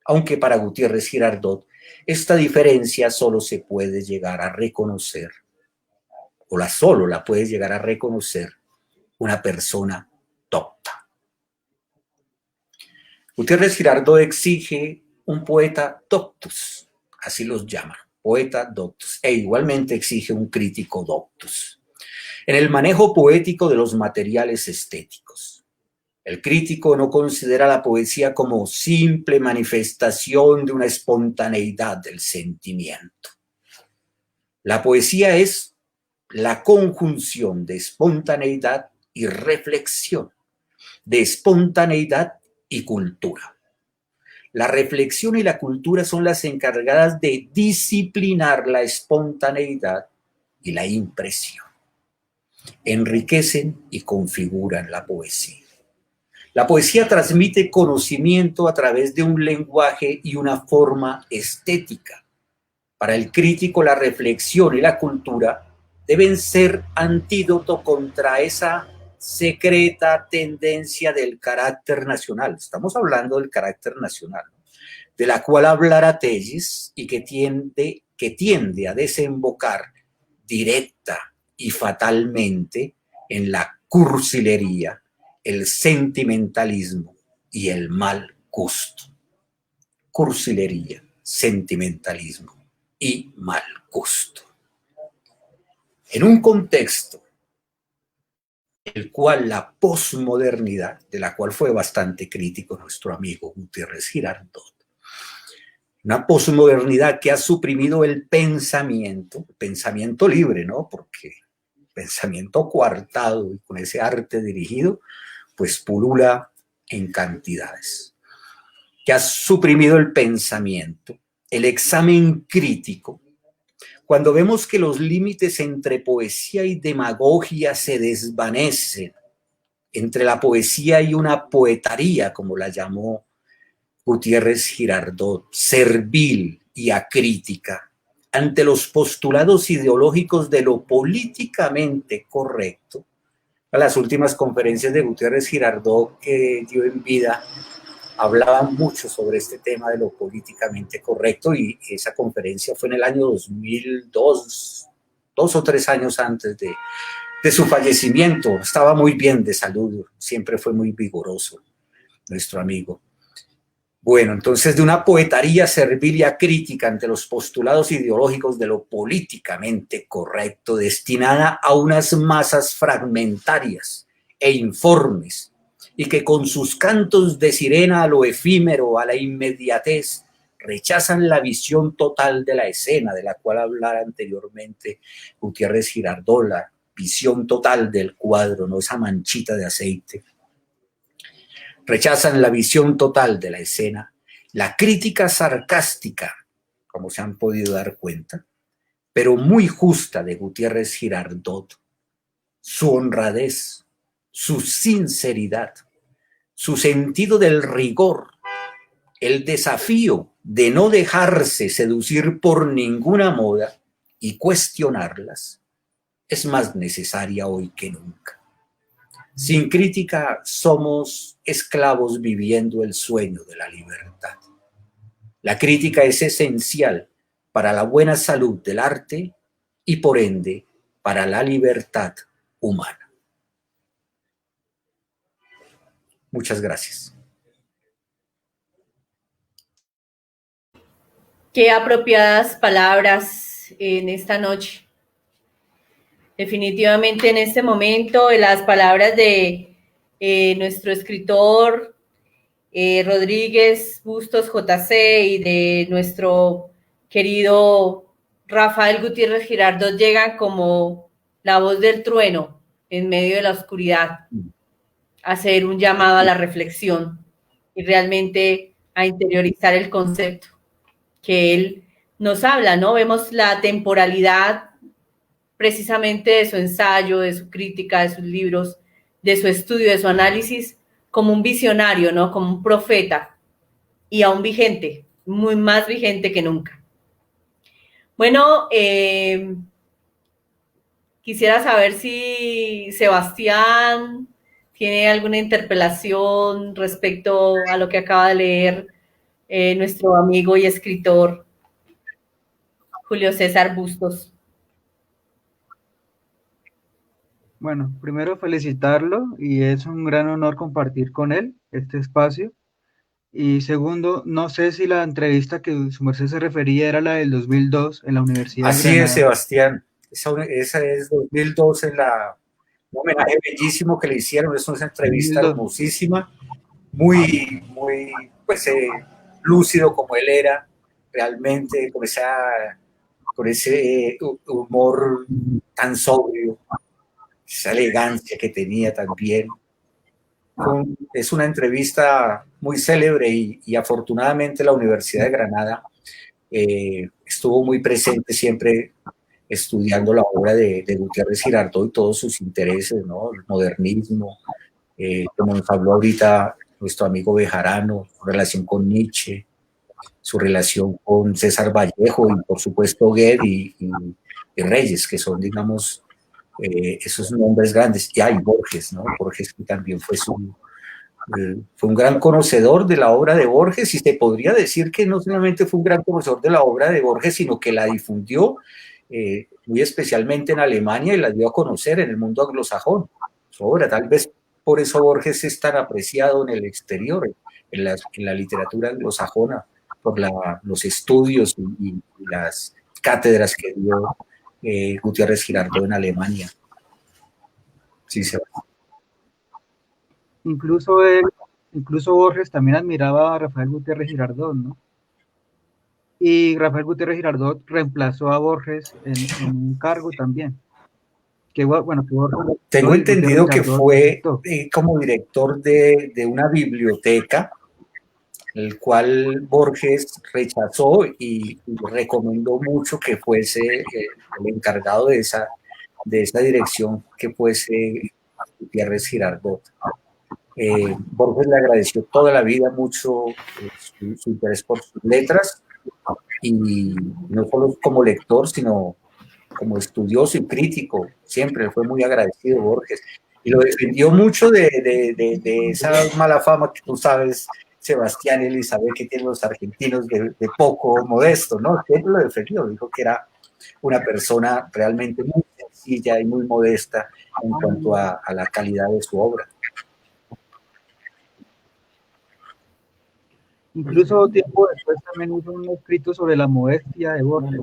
S3: aunque para Gutiérrez Girardot esta diferencia solo se puede llegar a reconocer, solo la puede llegar a reconocer una persona docta. Gutiérrez Girardot exige un poeta doctus, así los llaman, poeta doctus, e igualmente exige un crítico doctus, en el manejo poético de los materiales estéticos. El crítico no considera la poesía como simple manifestación de una espontaneidad del sentimiento. La poesía es la conjunción de espontaneidad y reflexión, de espontaneidad y cultura. La reflexión y la cultura son las encargadas de disciplinar la espontaneidad y la impresión. Enriquecen y configuran la poesía. La poesía transmite conocimiento a través de un lenguaje y una forma estética. Para el crítico, la reflexión y la cultura deben ser antídoto contra esa secreta tendencia del carácter nacional. Estamos hablando del carácter nacional, ¿no?, de la cual hablará Téllez y que tiende a desembocar directa y fatalmente en la cursilería, el sentimentalismo y el mal gusto. Cursilería, sentimentalismo y mal gusto. En un contexto en el cual la posmodernidad, de la cual fue bastante crítico nuestro amigo Gutiérrez Girardot, una posmodernidad que ha suprimido el pensamiento libre, ¿no? Porque el pensamiento coartado y con ese arte dirigido, pues pulula en cantidades. Que ha suprimido el pensamiento, el examen crítico. Cuando vemos que los límites entre poesía y demagogia se desvanecen, entre la poesía y una poetaría, como la llamó Gutiérrez Girardot, servil y acrítica, ante los postulados ideológicos de lo políticamente correcto. A las últimas conferencias de Gutiérrez Girardot que dio en vida hablaban mucho sobre este tema de lo políticamente correcto, y esa conferencia fue en el año 2002, 2 o 3 años antes de su fallecimiento. Estaba muy bien de salud, siempre fue muy vigoroso nuestro amigo. Bueno, entonces, de una poetaría servil y acrítica ante los postulados ideológicos de lo políticamente correcto, destinada a unas masas fragmentarias e informes, y que con sus cantos de sirena a lo efímero, a la inmediatez, rechazan la visión total de la escena, de la cual hablara anteriormente Gutiérrez Girardot, la visión total del cuadro, no esa manchita de aceite. Rechazan la visión total de la escena, la crítica sarcástica, como se han podido dar cuenta, pero muy justa de Gutiérrez Girardot, su honradez, su sinceridad, su sentido del rigor, el desafío de no dejarse seducir por ninguna moda y cuestionarlas es más necesaria hoy que nunca. Sin crítica somos esclavos viviendo el sueño de la libertad. La crítica es esencial para la buena salud del arte y por ende para la libertad humana. Muchas gracias.
S1: Qué apropiadas palabras en esta noche. Definitivamente en este momento las palabras de nuestro escritor Rodríguez Bustos JC y de nuestro querido Rafael Gutiérrez Girardot llegan como la voz del trueno en medio de la oscuridad, a hacer un llamado a la reflexión y realmente a interiorizar el concepto que él nos habla, ¿no? Vemos la temporalidad precisamente de su ensayo, de su crítica, de sus libros, de su estudio, de su análisis, como un visionario, ¿no? Como un profeta y aún vigente, muy más vigente que nunca. Bueno, quisiera saber si Sebastián tiene alguna interpelación respecto a lo que acaba de leer nuestro amigo y escritor Julio César Bustos.
S2: Bueno, primero felicitarlo y es un gran honor compartir con él este espacio. Y segundo, no sé si la entrevista que su merced se refería era la del 2002 en la Universidad de
S3: Así
S2: Granada.
S3: es, Sebastián. Esa es 2002 en un homenaje bellísimo que le hicieron. Es una entrevista
S2: 2002.
S3: hermosísima, muy, pues, lúcido como él era, realmente con ese humor tan sobrio, esa elegancia que tenía también. Es una entrevista muy célebre y afortunadamente la Universidad de Granada estuvo muy presente siempre estudiando la obra de Gutiérrez Girardot y todos sus intereses, ¿no? El modernismo, como nos habló ahorita nuestro amigo Bejarano, su relación con Nietzsche, su relación con César Vallejo y por supuesto Goethe y Reyes, que son, digamos, esos nombres grandes. Y hay Borges, ¿no? Borges que también fue un gran conocedor de la obra de Borges, y se podría decir que no solamente fue un gran conocedor de la obra de Borges, sino que la difundió muy especialmente en Alemania y la dio a conocer en el mundo anglosajón. Su obra, tal vez por eso Borges es tan apreciado en el exterior, en la literatura anglosajona, por los estudios y las cátedras que dio Gutiérrez Girardot en Alemania. Sí, se va.
S2: Incluso Borges también admiraba a Rafael Gutiérrez Girardot, ¿no? Y Rafael Gutiérrez Girardot reemplazó a Borges en un cargo también.
S3: Tengo entendido que fue como director de una biblioteca, el cual Borges rechazó y recomendó mucho que fuese el encargado de esa dirección, que fuese Gutiérrez Girardot. Borges le agradeció toda la vida mucho su interés por sus letras, y no solo como lector, sino como estudioso y crítico. Siempre fue muy agradecido Borges, y lo defendió mucho de esa mala fama que tú sabes, Sebastián y Elizabeth, que tienen los argentinos de poco modesto, ¿no? Siempre lo defendió, dijo que era una persona realmente muy sencilla y muy modesta en cuanto a la calidad de su obra.
S2: Incluso tiempo después también hizo un escrito sobre la modestia de Borges.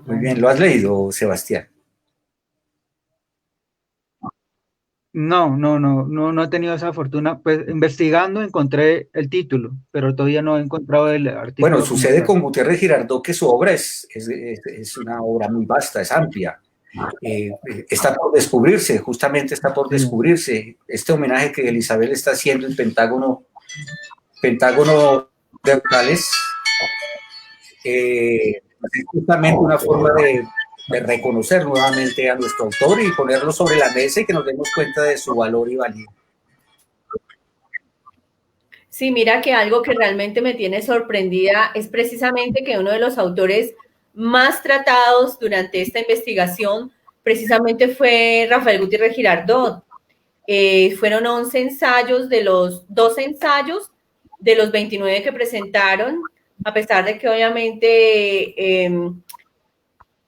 S3: Muy bien, ¿lo has leído, Sebastián?
S2: No he tenido esa fortuna. Pues investigando encontré el título, pero todavía no he encontrado el artículo.
S3: Bueno, sucede con Gutiérrez Girardot que su obra es una obra muy vasta, es amplia. Está por descubrirse, justamente está por descubrirse. Este homenaje que Elizabeth está haciendo en Pentágono de Octales es justamente una forma de reconocer nuevamente a nuestro autor y ponerlo sobre la mesa y que nos demos cuenta de su valor y valía.
S1: Sí, mira que algo que realmente me tiene sorprendida es precisamente que uno de los autores más tratados durante esta investigación precisamente fue Rafael Gutiérrez Girardot. Fueron 11 ensayos de los 12 ensayos de los 29 que presentaron, a pesar de que obviamente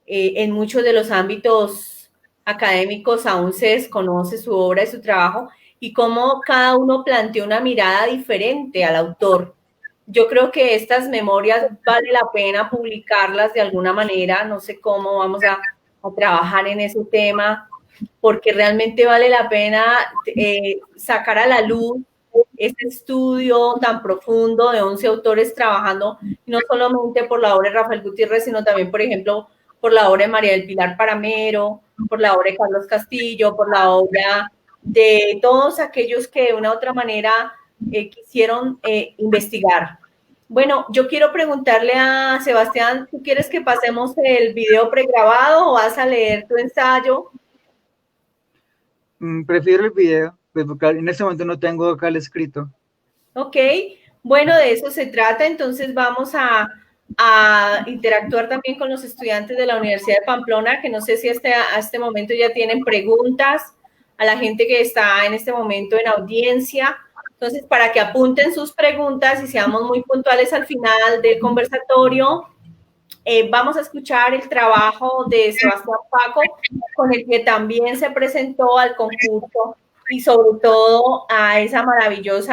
S1: en muchos de los ámbitos académicos aún se desconoce su obra y su trabajo, y cómo cada uno planteó una mirada diferente al autor. Yo creo que estas memorias vale la pena publicarlas de alguna manera, no sé cómo vamos a trabajar en ese tema, porque realmente vale la pena sacar a la luz este estudio tan profundo de 11 autores trabajando, no solamente por la obra de Rafael Gutiérrez, sino también, por ejemplo, por la obra de María del Pilar Paramero, por la obra de Carlos Castillo, por la obra de todos aquellos que de una u otra manera quisieron investigar. Bueno, yo quiero preguntarle a Sebastián, ¿tú quieres que pasemos el video pregrabado o vas a leer tu ensayo?
S2: Prefiero el video, pues porque en este momento no tengo acá el escrito.
S1: Ok, bueno, de eso se trata, entonces vamos a interactuar también con los estudiantes de la Universidad de Pamplona, que no sé si a este momento ya tienen preguntas, a la gente que está en este momento en audiencia. Entonces, para que apunten sus preguntas y seamos muy puntuales al final del conversatorio, vamos a escuchar el trabajo de Sebastián Paco, con el que también se presentó al concurso y sobre todo a ese maravilloso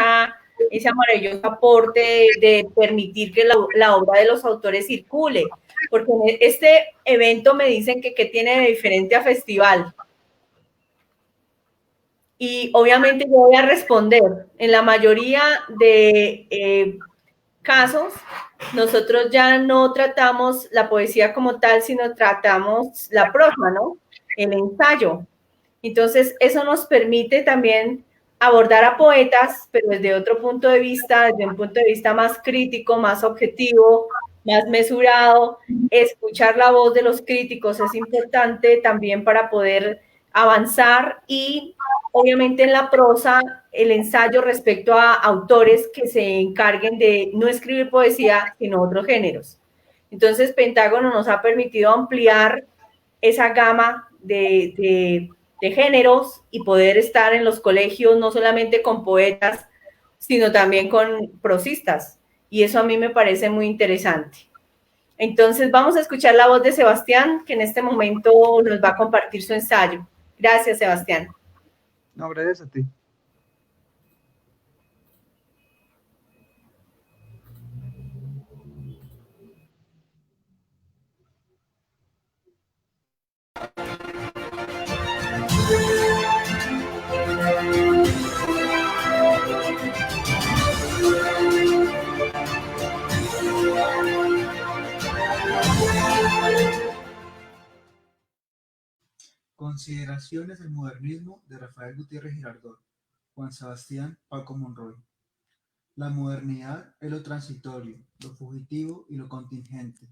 S1: aporte de permitir que la obra de los autores circule. Porque en este evento me dicen que tiene de diferente a festival. Y obviamente yo voy a responder. En la mayoría de casos, nosotros ya no tratamos la poesía como tal, sino tratamos la prosa, ¿no? El ensayo. Entonces, eso nos permite también abordar a poetas, pero desde otro punto de vista, desde un punto de vista más crítico, más objetivo, más mesurado. Escuchar la voz de los críticos es importante también para poder avanzar y obviamente en la prosa el ensayo respecto a autores que se encarguen de no escribir poesía, sino otros géneros. Entonces, Pentágono nos ha permitido ampliar esa gama de géneros y poder estar en los colegios no solamente con poetas, sino también con prosistas. Y eso a mí me parece muy interesante. Entonces vamos a escuchar la voz de Sebastián, que en este momento nos va a compartir su ensayo. Gracias, Sebastián.
S2: No, gracias a ti. Consideraciones del modernismo de Rafael Gutiérrez Girardot, Juan Sebastián Paco Monroy. La modernidad es lo transitorio, lo fugitivo y lo contingente,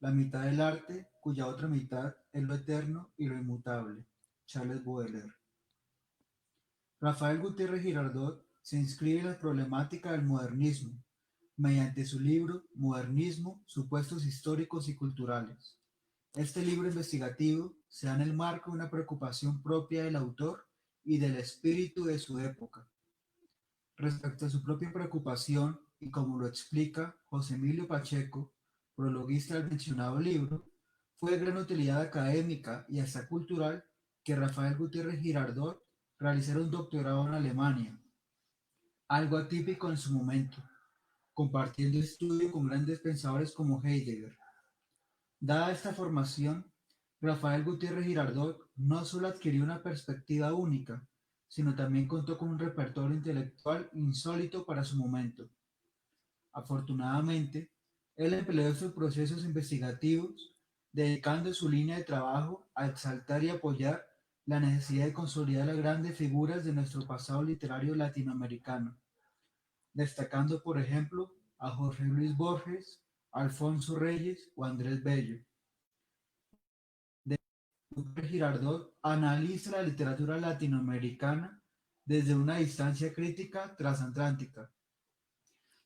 S2: la mitad del arte cuya otra mitad es lo eterno y lo inmutable. Charles Baudelaire. Rafael Gutiérrez Girardot se inscribe en la problemática del modernismo mediante su libro Modernismo, supuestos históricos y culturales. Este libro investigativo se da en el marco de una preocupación propia del autor y del espíritu de su época. Respecto a su propia preocupación, y como lo explica José Emilio Pacheco, prologuista del mencionado libro, fue de gran utilidad académica y hasta cultural que Rafael Gutiérrez Girardot realizara un doctorado en Alemania, algo atípico en su momento, compartiendo estudio con grandes pensadores como Heidegger. Dada esta formación, Rafael Gutiérrez Girardot no solo adquirió una perspectiva única, sino también contó con un repertorio intelectual insólito para su momento. Afortunadamente, él empleó estos procesos investigativos, dedicando su línea de trabajo a exaltar y apoyar la necesidad de consolidar las grandes figuras de nuestro pasado literario latinoamericano, destacando, por ejemplo, a Jorge Luis Borges, Alfonso Reyes o Andrés Bello. Girardot analiza la literatura latinoamericana desde una distancia crítica transatlántica,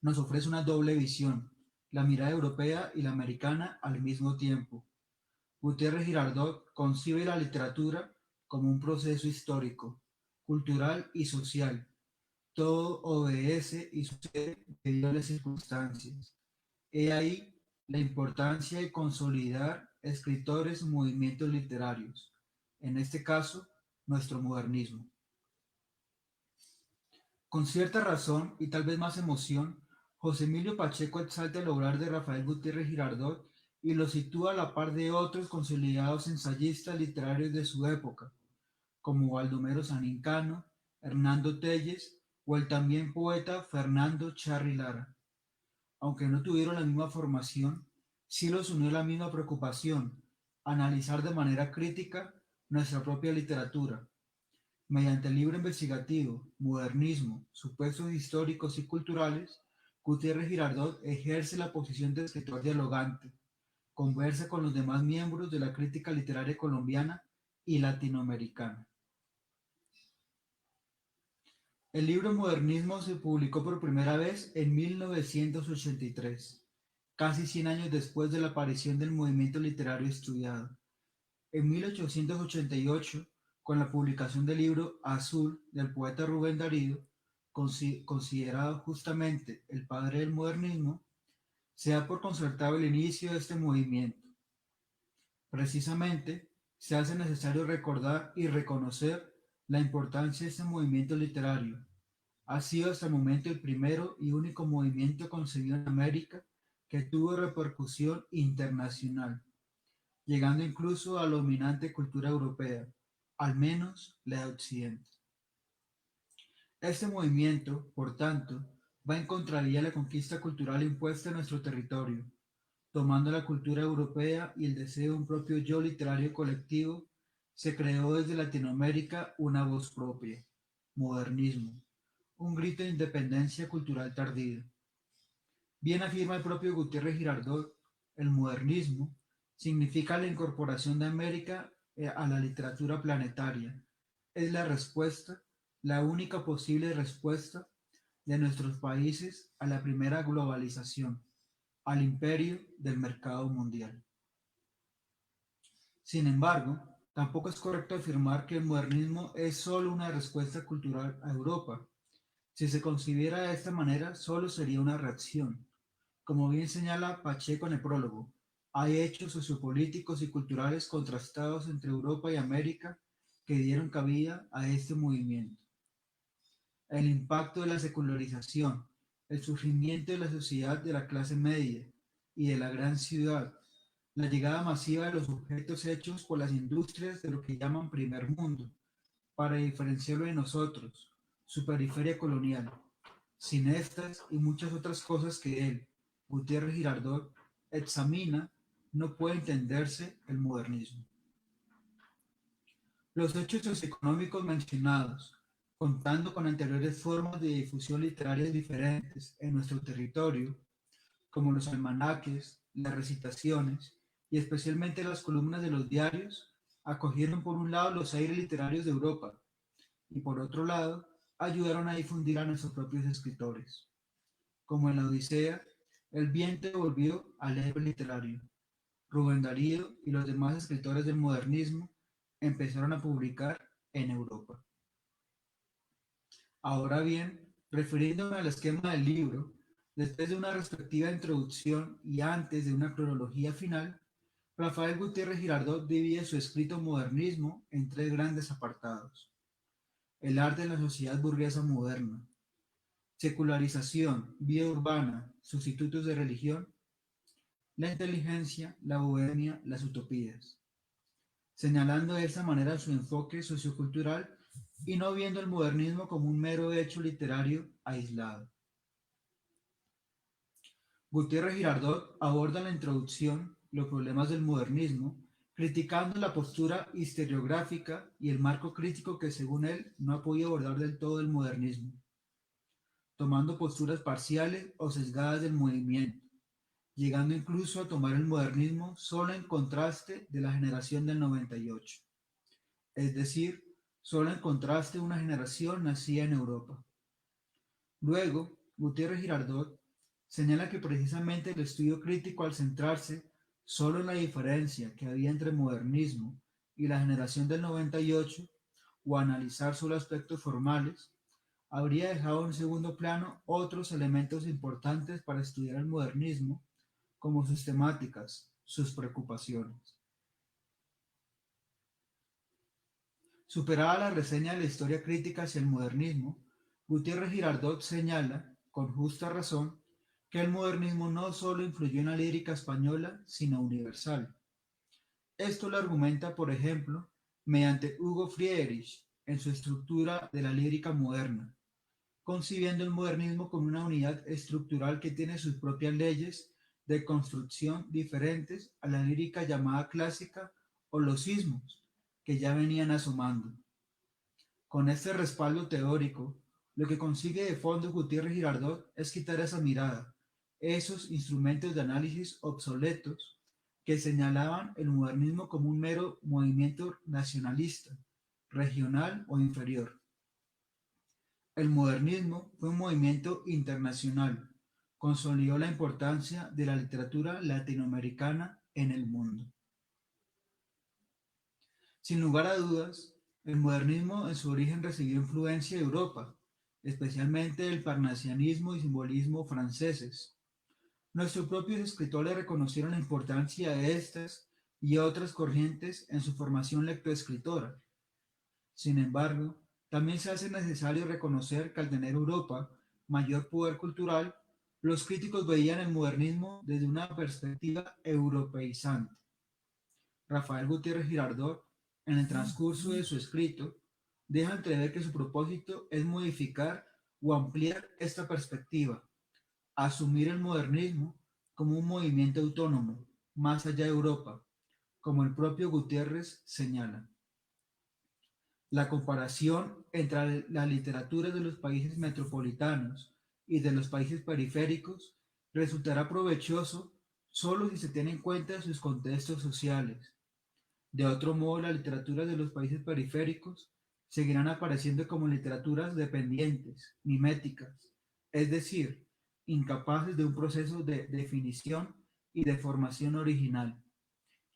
S2: nos ofrece una doble visión, la mirada europea y la americana al mismo tiempo. Gutiérrez Girardot concibe la literatura como un proceso histórico, cultural y social. Todo obedece y sucede debido a las circunstancias. He ahí la importancia de consolidar escritores y movimientos literarios, en este caso, nuestro modernismo. Con cierta razón y tal vez más emoción, José Emilio Pacheco exalta el obrar de Rafael Gutiérrez Girardot y lo sitúa a la par de otros consolidados ensayistas literarios de su época, como Baldomero Sanincano, Hernando Telles o el también poeta Fernando Charri Lara. Aunque no tuvieron la misma formación, sí los unió la misma preocupación, analizar de manera crítica nuestra propia literatura. Mediante el libro investigativo Modernismo, supuestos históricos y culturales, Gutiérrez Girardot ejerce la posición de escritor dialogante, conversa con los demás miembros de la crítica literaria colombiana y latinoamericana. El libro Modernismo se publicó por primera vez en 1983, casi 100 años después de la aparición del movimiento literario estudiado. En 1888, con la publicación del libro Azul del poeta Rubén Darío, considerado justamente el padre del modernismo, se da por concertado el inicio de este movimiento. Precisamente, se hace necesario recordar y reconocer la importancia de este movimiento literario. Ha sido hasta el momento el primero y único movimiento concebido en América que tuvo repercusión internacional, llegando incluso a la dominante cultura europea, al menos la de Occidente. Este movimiento, por tanto, va en contravía de la conquista cultural impuesta en nuestro territorio, tomando la cultura europea y el deseo de un propio yo literario colectivo, se creó desde Latinoamérica una voz propia, modernismo, un grito de independencia cultural tardía. Bien afirma el propio Gutiérrez Girardot, el modernismo significa la incorporación de América a la literatura planetaria. Es la respuesta, la única posible respuesta de nuestros países a la primera globalización, al imperio del mercado mundial. Sin embargo, tampoco es correcto afirmar que el modernismo es solo una respuesta cultural a Europa. Si se considera de esta manera, solo sería una reacción. Como bien señala Pacheco en el prólogo, hay hechos sociopolíticos y culturales contrastados entre Europa y América que dieron cabida a este movimiento. El impacto de la secularización, el surgimiento de la sociedad de la clase media y de la gran ciudad, la llegada masiva de los objetos hechos por las industrias de lo que llaman primer mundo, para diferenciarlo de nosotros, su periferia colonial. Sin estas y muchas otras cosas que él, Gutiérrez Girardot, examina, no puede entenderse el modernismo. Los hechos socioeconómicos mencionados, contando con anteriores formas de difusión literarias diferentes en nuestro territorio, como los almanaques, las recitaciones y especialmente las columnas de los diarios, acogieron por un lado los aires literarios de Europa y por otro lado ayudaron a difundir a nuestros propios escritores. Como en la Odisea, el viento volvió al héroe literario. Rubén Darío y los demás escritores del modernismo empezaron a publicar en Europa. Ahora bien, refiriéndome al esquema del libro, después de una respectiva introducción y antes de una cronología final, Rafael Gutiérrez Girardot divide su escrito modernismo en tres grandes apartados: el arte de la sociedad burguesa moderna, secularización, vida urbana, sustitutos de religión, la inteligencia, la bohemia, las utopías, señalando de esa manera su enfoque sociocultural y no viendo el modernismo como un mero hecho literario aislado. Gutiérrez Girardot aborda en la introducción los problemas del modernismo, criticando la postura historiográfica y el marco crítico que según él no ha podido abordar del todo el modernismo, tomando posturas parciales o sesgadas del movimiento, llegando incluso a tomar el modernismo solo en contraste de la generación del 98, es decir, solo en contraste de una generación nacida en Europa. Luego, Gutiérrez Girardot señala que precisamente el estudio crítico, al centrarse solo en la diferencia que había entre modernismo y la generación del 98, o analizar solo aspectos formales, habría dejado en segundo plano otros elementos importantes para estudiar el modernismo, como sus temáticas, sus preocupaciones. Superada la reseña de la historia crítica hacia el modernismo, Gutiérrez Girardot señala, con justa razón, que el modernismo no solo influyó en la lírica española, sino universal. Esto lo argumenta, por ejemplo, mediante Hugo Friedrich en su estructura de la lírica moderna, concibiendo el modernismo como una unidad estructural que tiene sus propias leyes de construcción diferentes a la lírica llamada clásica o los ismos, que ya venían asomando. Con este respaldo teórico, lo que consigue de fondo Gutiérrez Girardot es quitar esa mirada, esos instrumentos de análisis obsoletos que señalaban el modernismo como un mero movimiento nacionalista, regional o inferior. El modernismo fue un movimiento internacional, consolidó la importancia de la literatura latinoamericana en el mundo. Sin lugar a dudas, el modernismo en su origen recibió influencia de Europa, especialmente del parnasianismo y simbolismo franceses. Nuestros propios escritores reconocieron la importancia de estas y otras corrientes en su formación lectoescritora. Sin embargo, también se hace necesario reconocer que al tener Europa mayor poder cultural, los críticos veían el modernismo desde una perspectiva europeizante. Rafael Gutiérrez Girardot, en el transcurso de su escrito, deja entrever que su propósito es modificar o ampliar esta perspectiva, asumir el modernismo como un movimiento autónomo, más allá de Europa, como el propio Gutiérrez señala. La comparación entre la literatura de los países metropolitanos y de los países periféricos resultará provechoso solo si se tienen en cuenta sus contextos sociales. De otro modo, la literatura de los países periféricos seguirán apareciendo como literaturas dependientes, miméticas, es decir, incapaces de un proceso de definición y de formación original,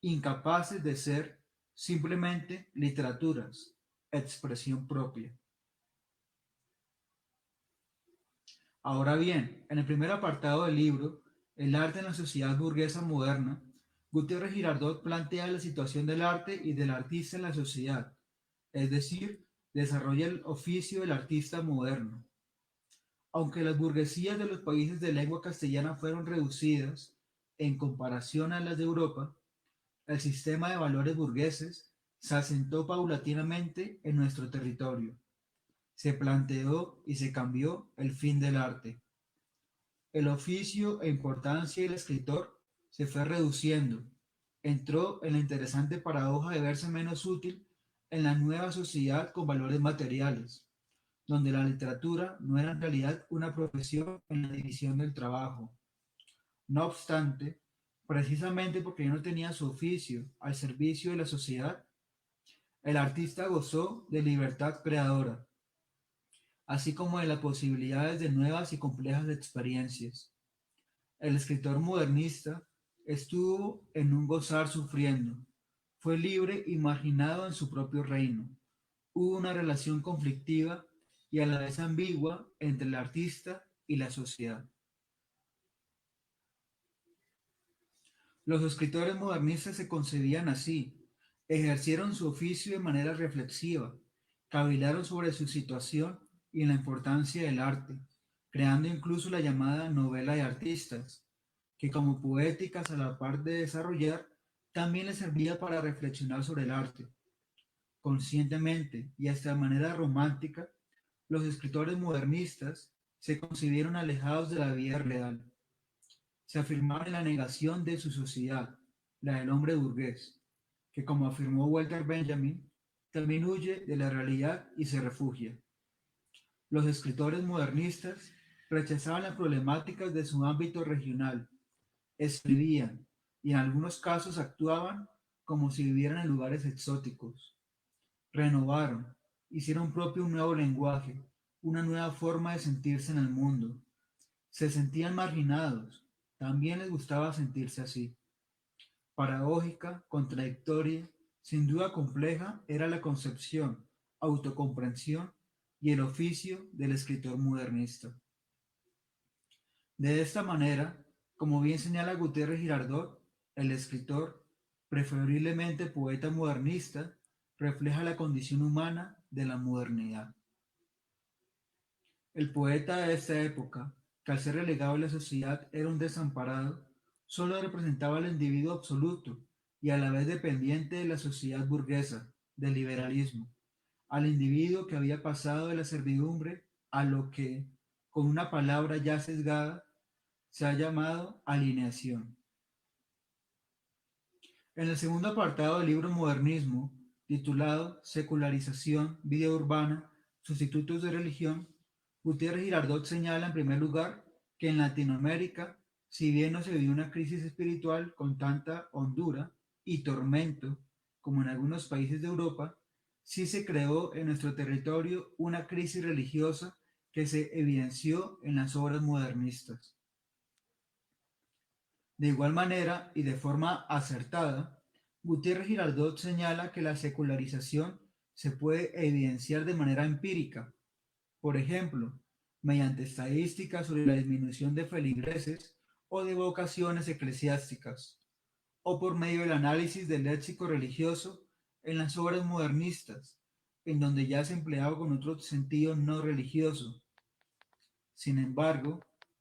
S2: incapaces de ser simplemente literaturas, expresión propia. Ahora bien, en el primer apartado del libro, El arte en la sociedad burguesa moderna, Gutiérrez Girardot plantea la situación del arte y del artista en la sociedad, es decir, desarrolla el oficio del artista moderno. Aunque las burguesías de los países de lengua castellana fueron reducidas en comparación a las de Europa, el sistema de valores burgueses se asentó paulatinamente en nuestro territorio. Se planteó y se cambió el fin del arte. El oficio e importancia del escritor se fue reduciendo. Entró en la interesante paradoja de verse menos útil en la nueva sociedad con valores materiales, donde la literatura no era en realidad una profesión en la división del trabajo. No obstante, precisamente porque ya no tenía su oficio al servicio de la sociedad, el artista gozó de libertad creadora, así como de las posibilidades de nuevas y complejas experiencias. El escritor modernista estuvo en un gozar sufriendo, fue libre y marginado en su propio reino. Hubo una relación conflictiva y a la vez ambigua entre el artista y la sociedad. Los escritores modernistas se concebían así, ejercieron su oficio de manera reflexiva, cavilaron sobre su situación y la importancia del arte, creando incluso la llamada novela de artistas, que como poéticas a la par de desarrollar, también les servía para reflexionar sobre el arte. Conscientemente y hasta de manera romántica, los escritores modernistas se concibieron alejados de la vida real. Se afirmaban en la negación de su sociedad, la del hombre burgués, que como afirmó Walter Benjamin, también huye de la realidad y se refugia. Los escritores modernistas rechazaban las problemáticas de su ámbito regional, escribían y en algunos casos actuaban como si vivieran en lugares exóticos. Renovaron, hicieron propio un nuevo lenguaje, una nueva forma de sentirse en el mundo. Se sentían marginados, también les gustaba sentirse así. Paradójica, contradictoria, sin duda compleja era la concepción, autocomprensión y el oficio del escritor modernista. De esta manera, como bien señala Gutiérrez Girardot, el escritor, preferiblemente poeta modernista, refleja la condición humana de la modernidad. El poeta de esta época, que al ser relegado a la sociedad era un desamparado, solo representaba al individuo absoluto y a la vez dependiente de la sociedad burguesa, del liberalismo, al individuo que había pasado de la servidumbre a lo que, con una palabra ya sesgada, se ha llamado alineación. En el segundo apartado del libro Modernismo, titulado Secularización, Vida Urbana, Sustitutos de Religión, Gutiérrez Girardot señala en primer lugar que en Latinoamérica, si bien no se vivió una crisis espiritual con tanta hondura y tormento como en algunos países de Europa, sí se creó en nuestro territorio una crisis religiosa que se evidenció en las obras modernistas. De igual manera y de forma acertada, Gutiérrez Girardot señala que la secularización se puede evidenciar de manera empírica, por ejemplo, mediante estadísticas sobre la disminución de feligreses o de vocaciones eclesiásticas, o por medio del análisis del léxico religioso en las obras modernistas, en donde ya se empleaba con otro sentido no religioso. Sin embargo,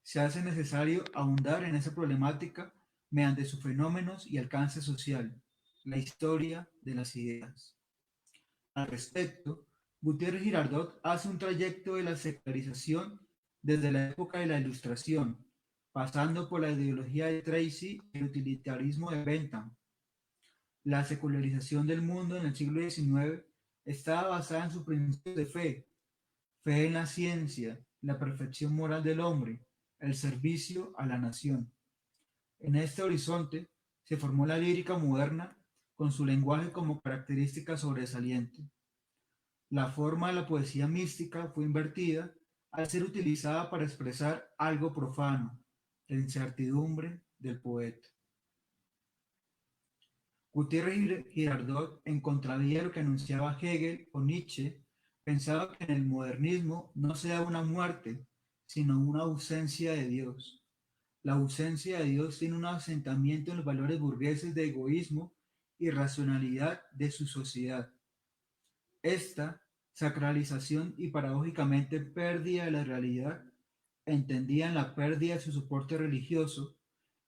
S2: se hace necesario ahondar en esa problemática mediante sus fenómenos y alcance social, la historia de las ideas. Al respecto, Gutiérrez Girardot hace un trayecto de la secularización desde la época de la Ilustración, pasando por la ideología de Tracy y el utilitarismo de Bentham. La secularización del mundo en el siglo XIX estaba basada en sus principios de fe en la ciencia, la perfección moral del hombre, el servicio a la nación. En este horizonte se formó la lírica moderna con su lenguaje como característica sobresaliente. La forma de la poesía mística fue invertida al ser utilizada para expresar algo profano, la incertidumbre del poeta. Gutiérrez Girardot, en contravía de lo que anunciaba Hegel o Nietzsche, pensaba que en el modernismo no se da una muerte, sino una ausencia de Dios. La ausencia de Dios tiene un asentamiento en los valores burgueses de egoísmo y racionalidad de su sociedad. Esta sacralización y paradójicamente pérdida de la realidad, entendida en la pérdida de su soporte religioso,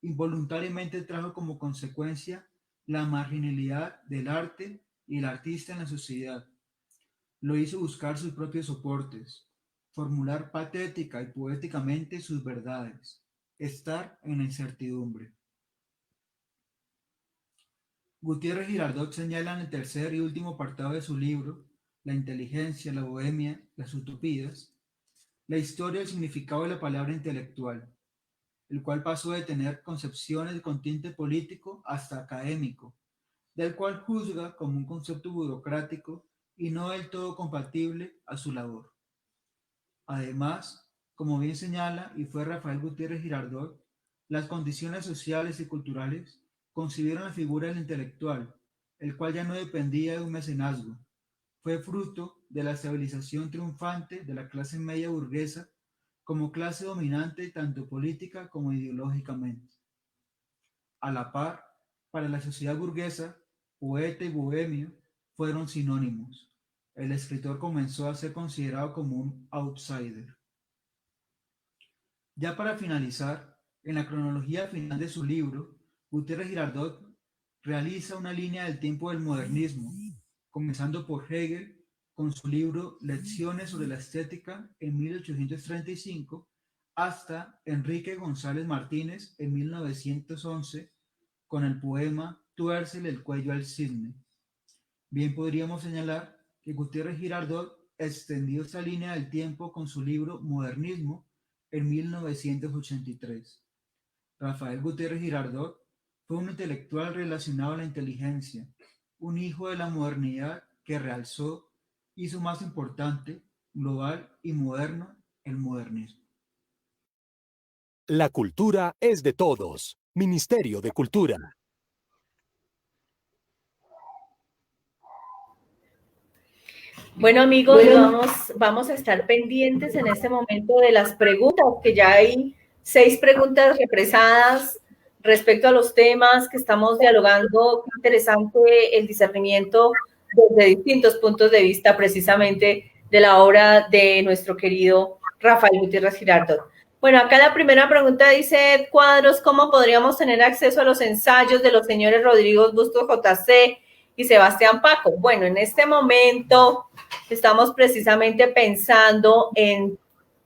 S2: involuntariamente trajo como consecuencia la marginalidad del arte y el artista en la sociedad. Lo hizo buscar sus propios soportes, formular patética y poéticamente sus verdades, estar en la incertidumbre. Gutiérrez Girardot señala en el tercer y último apartado de su libro, La inteligencia, la bohemia, las utopías, la historia y el significado de la palabra intelectual, el cual pasó de tener concepciones con tinte político hasta académico, del cual juzga como un concepto burocrático y no del todo compatible a su labor. Además, como bien señala y fue Rafael Gutiérrez Girardot, las condiciones sociales y culturales concibieron la figura del intelectual, el cual ya no dependía de un mecenazgo. Fue fruto de la estabilización triunfante de la clase media burguesa como clase dominante tanto política como ideológicamente. A la par, para la sociedad burguesa, poeta y bohemio fueron sinónimos. El escritor comenzó a ser considerado como un outsider. Ya para finalizar, en la cronología final de su libro, Gutiérrez Girardot realiza una línea del tiempo del modernismo, comenzando por Hegel con su libro Lecciones sobre la estética en 1835, hasta Enrique González Martínez en 1911 con el poema Tuércele el cuello al cisne. Bien podríamos señalar que Gutiérrez Girardot extendió esta línea del tiempo con su libro Modernismo en 1983. Rafael Gutiérrez Girardot fue un intelectual relacionado a la inteligencia, un hijo de la modernidad que realzó, hizo más importante, global y moderno el modernismo.
S5: La cultura es de todos. Ministerio de Cultura.
S1: Bueno, amigos, vamos a estar pendientes en este momento de las preguntas, que ya hay 6 preguntas represadas respecto a los temas que estamos dialogando. Qué interesante el discernimiento desde distintos puntos de vista, precisamente de la obra de nuestro querido Rafael Gutiérrez Girardot. Bueno, acá la primera pregunta dice, Cuadros, ¿cómo podríamos tener acceso a los ensayos de los señores Rodrigo Bustos JC y Sebastián Paco? Bueno, en este momento estamos precisamente pensando en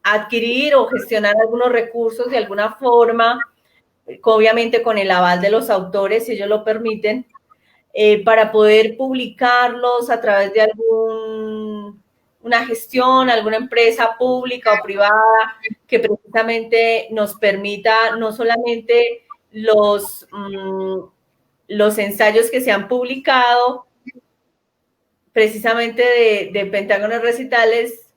S1: adquirir o gestionar algunos recursos de alguna forma, obviamente con el aval de los autores, si ellos lo permiten, para poder publicarlos a través de una gestión, alguna empresa pública o privada que precisamente nos permita no solamente los ensayos que se han publicado precisamente de Pentágonos Recitales,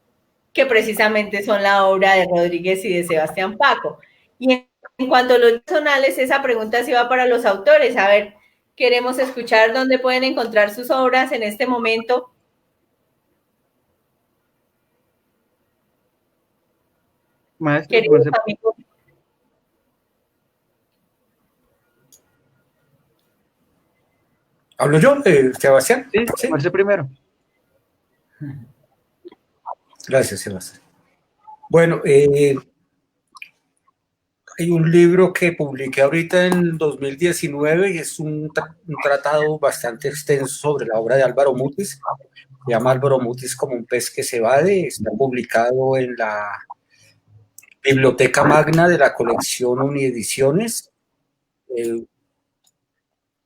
S1: que precisamente son la obra de Rodríguez y de Sebastián Paco. Y en cuanto a los personales, esa pregunta sí va para los autores. A ver, queremos escuchar dónde pueden encontrar sus obras en este momento.
S2: Maestro,
S1: Queridos amigos.
S3: ¿Hablo yo, Sebastián?
S2: Sí, Marce primero.
S3: Gracias, Sebastián. Bueno, hay un libro que publiqué ahorita en 2019 y es un tratado bastante extenso sobre la obra de Álvaro Mutis. Se llama Álvaro Mutis como un pez que se evade. Está publicado en la Biblioteca Magna de la colección Uniediciones.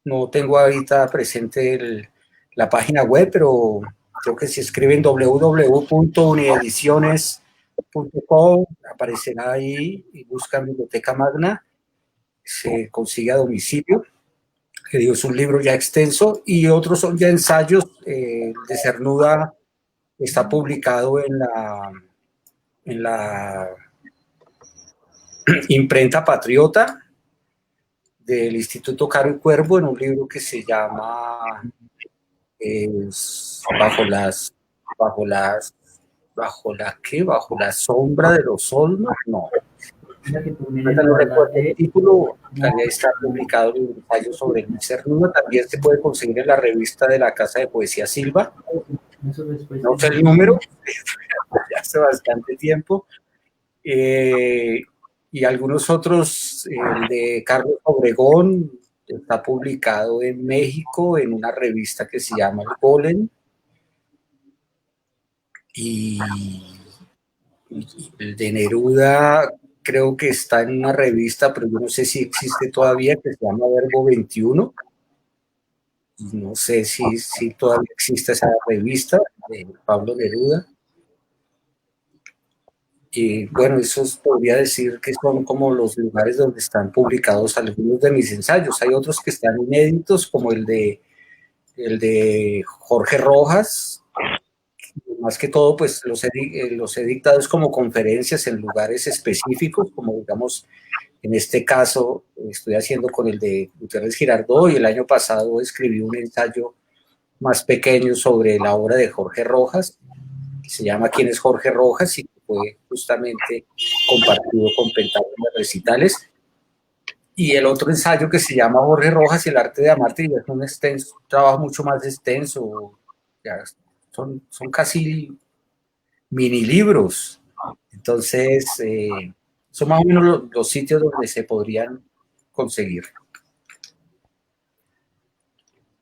S3: No tengo ahorita presente la página web, pero creo que si escriben www.uniediciones.com aparecerá ahí y buscan Biblioteca Magna, se consigue a domicilio. Que digo, es un libro ya extenso y otros son ya ensayos. De Cernuda está publicado en la imprenta Patriota del Instituto Caro y Cuervo, en un libro que se llama Bajo la sombra de los olmos, no recuerdo el título. También está publicado en un ensayo sobre el Cernuda. También se puede conseguir en la revista de la Casa de Poesía Silva, no sé el número, ya hace bastante tiempo. Y algunos otros, el de Carlos Obregón está publicado en México en una revista que se llama El Golem, y el de Neruda creo que está en una revista, pero yo no sé si existe todavía, que se llama Verbo 21. No sé si todavía existe esa revista de Pablo Neruda. Y bueno, eso podría decir que son como los lugares donde están publicados algunos de mis ensayos. Hay otros que están inéditos, como el de Jorge Rojas. Más que todo, pues los he dictado como conferencias en lugares específicos, como digamos, en este caso estoy haciendo con el de Gutiérrez Girardot, y el año pasado escribí un ensayo más pequeño sobre la obra de Jorge Rojas, que se llama ¿Quién es Jorge Rojas?, y que fue justamente compartido con Pentágonos Recitales. Y el otro ensayo que se llama Jorge Rojas y el arte de amarte, y es un trabajo mucho más extenso, ya son casi mini libros. Entonces, son más o menos los sitios donde se podrían conseguir.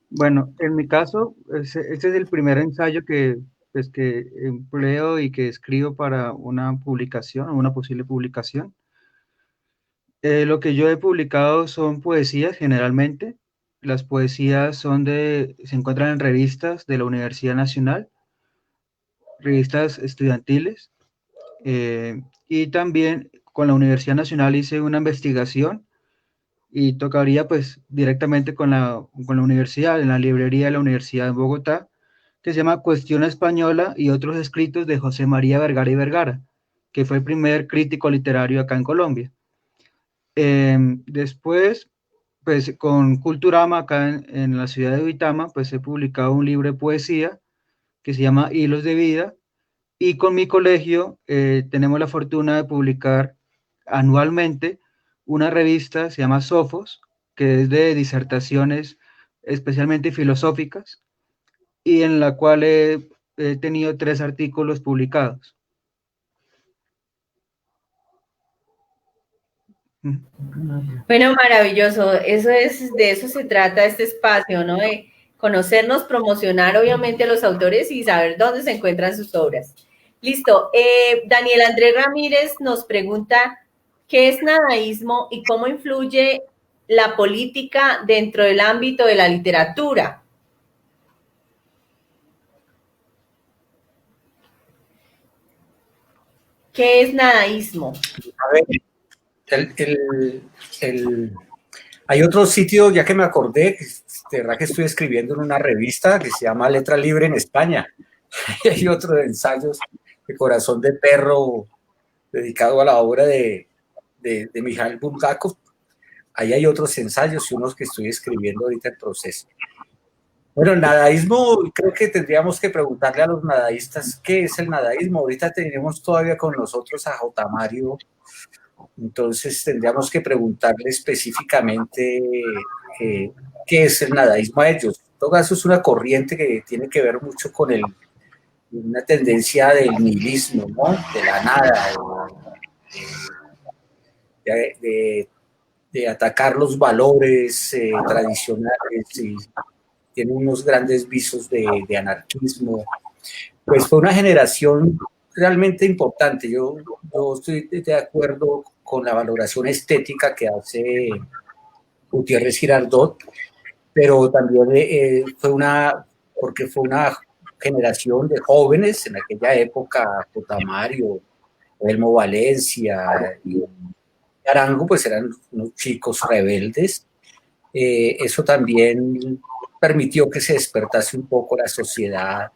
S2: Bueno, en mi caso, este es el primer ensayo que empleo y que escribo para una publicación, una posible publicación. Lo que yo he publicado son poesías generalmente. Las poesías se encuentran en revistas de la Universidad Nacional, revistas estudiantiles, y también con la Universidad Nacional hice una investigación y tocaría pues directamente con la universidad, en la librería de la Universidad de Bogotá, que se llama Cuestión Española y otros escritos de José María Vergara y Vergara, que fue el primer crítico literario acá en Colombia. Después, pues con Culturama, acá en la ciudad de Uitama, pues he publicado un libro de poesía que se llama Hilos de Vida, y con mi colegio tenemos la fortuna de publicar anualmente una revista, se llama Sofos, que es de disertaciones especialmente filosóficas, y en la cual he tenido 3 artículos publicados.
S1: Bueno, maravilloso. De eso se trata este espacio, ¿no? De conocernos, promocionar obviamente a los autores y saber dónde se encuentran sus obras. Listo. Daniel Andrés Ramírez nos pregunta, ¿qué es nadaísmo y cómo influye la política dentro del ámbito de la literatura? ¿Qué es nadaísmo?
S3: A ver, hay otro sitio, ya que me acordé, de verdad que estoy escribiendo en una revista que se llama Letra Libre en España. Hay otro de ensayos de Corazón de Perro dedicado a la obra de Mikhail Bulgakov. Ahí hay otros ensayos y unos que estoy escribiendo ahorita en proceso. Bueno, el nadaísmo, creo que tendríamos que preguntarle a los nadaístas qué es el nadaísmo. Ahorita tenemos todavía con nosotros a J. Mario, entonces tendríamos que preguntarle específicamente qué es el nadaísmo a ellos. En todo caso, es una corriente que tiene que ver mucho con una tendencia del nihilismo, ¿no? De la nada, de atacar los valores tradicionales, y tiene unos grandes visos de anarquismo. Pues fue una generación realmente importante. Yo estoy de acuerdo con la valoración estética que hace Gutiérrez Girardot, pero también porque fue una generación de jóvenes en aquella época, J. Mario, Elmo Valencia y Arango, pues eran unos chicos rebeldes. Eso también permitió que se despertase un poco la sociedad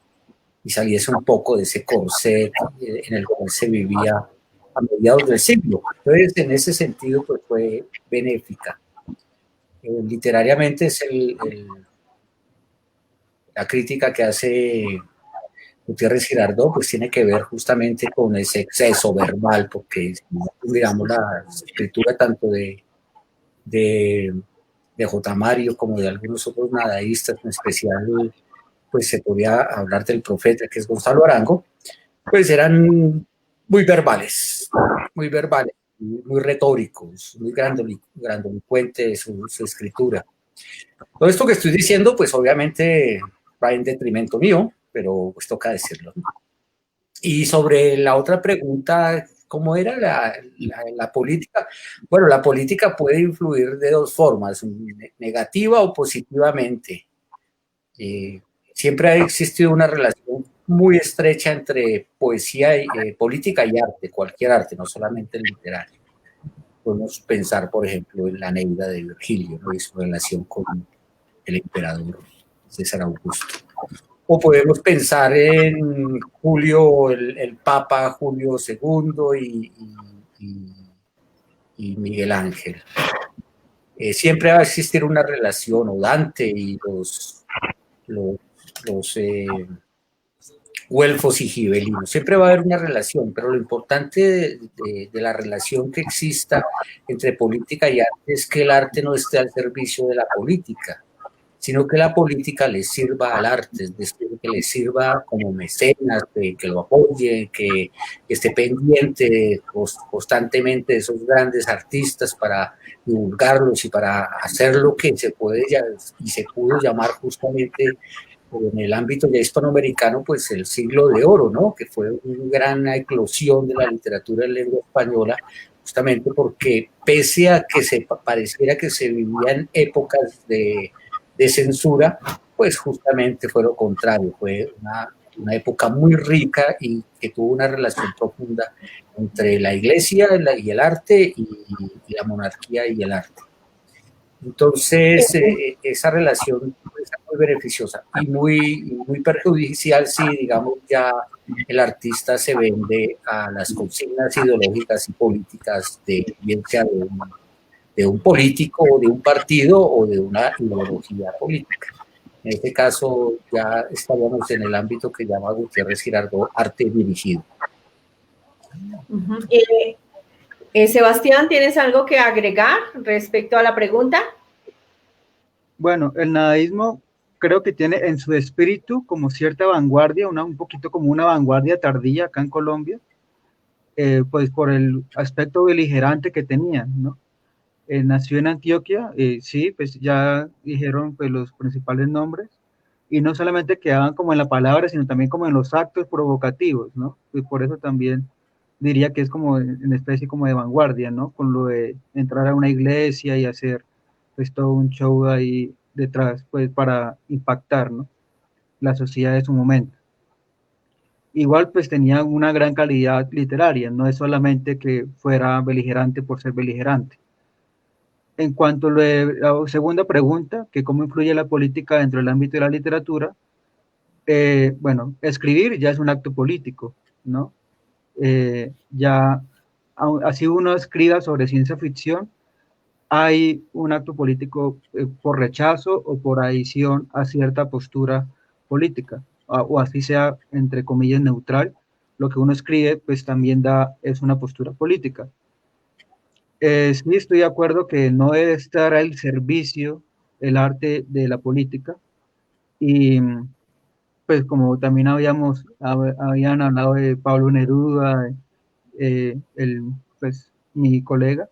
S3: y saliese un poco de ese corset en el cual se vivía a mediados del siglo. Entonces, en ese sentido, pues fue benéfica. Literariamente es la crítica que hace Gutiérrez Girardot, pues tiene que ver justamente con ese exceso verbal, porque digamos la escritura tanto de J. Mario como de algunos otros nadaístas, en especial, pues se podía hablar del profeta, que es Gonzalo Arango, pues eran muy verbales, muy retóricos, muy grandilocuentes su escritura. Todo esto que estoy diciendo, pues obviamente va en detrimento mío, pero pues toca decirlo. Y sobre la otra pregunta, ¿cómo era la política? Bueno, la política puede influir de 2 formas, negativa o positivamente. Siempre ha existido una relación muy estrecha entre poesía, política y arte, cualquier arte, no solamente el literario. Podemos pensar, por ejemplo, en la Neida de Virgilio, ¿no? Y su relación con el emperador César Augusto. O podemos pensar en Julio, el Papa Julio II y Miguel Ángel. Siempre va a existir una relación, o Dante y los güelfos y gibelinos. Siempre va a haber una relación, pero lo importante de la relación que exista entre política y arte es que el arte no esté al servicio de la política, sino que la política le sirva al arte, es decir, que le sirva como mecenas, que lo apoye, que esté pendiente constantemente de esos grandes artistas para divulgarlos y para hacer lo que se puede y se pudo llamar justamente en el ámbito ya hispanoamericano, pues el siglo de oro, ¿no? Que fue una gran eclosión de la literatura en lengua española, justamente porque pese a que se pareciera que se vivían épocas de censura, pues justamente fue lo contrario, fue una época muy rica y que tuvo una relación profunda entre la iglesia y el arte y la monarquía y el arte. Entonces, esa relación es muy beneficiosa y muy perjudicial si, digamos, ya el artista se vende a las consignas ideológicas y políticas bien sea de un político o de un partido o de una ideología política. En este caso ya estaríamos en el ámbito que llama Gutiérrez Girardot arte dirigido.
S1: Sebastián, ¿tienes algo que agregar respecto a la pregunta?
S2: Bueno, el nadaísmo creo que tiene en su espíritu como cierta vanguardia, un poquito como una vanguardia tardía acá en Colombia, pues por el aspecto beligerante que tenía, ¿no? Nació en Antioquia, sí, pues ya dijeron pues los principales nombres, y no solamente quedaban como en la palabra, sino también como en los actos provocativos, ¿no? Y por eso también diría que es como en especie como de vanguardia, ¿no? Con lo de entrar a una iglesia y hacer pues todo un show ahí detrás, pues para impactar, ¿no? La sociedad de su momento. Igual pues tenía una gran calidad literaria, no es solamente que fuera beligerante por ser beligerante. En cuanto a la segunda pregunta, que cómo influye la política dentro del ámbito de la literatura, bueno, escribir ya es un acto político, ¿no? Ya, así uno escriba sobre ciencia ficción, hay un acto político por rechazo o por adhesión a cierta postura política, o así sea, entre comillas, neutral, lo que uno escribe, pues también es una postura política. Sí, estoy de acuerdo que no debe estar al servicio el arte de la política, y pues como también habían hablado de Pablo Neruda, pues mi colega,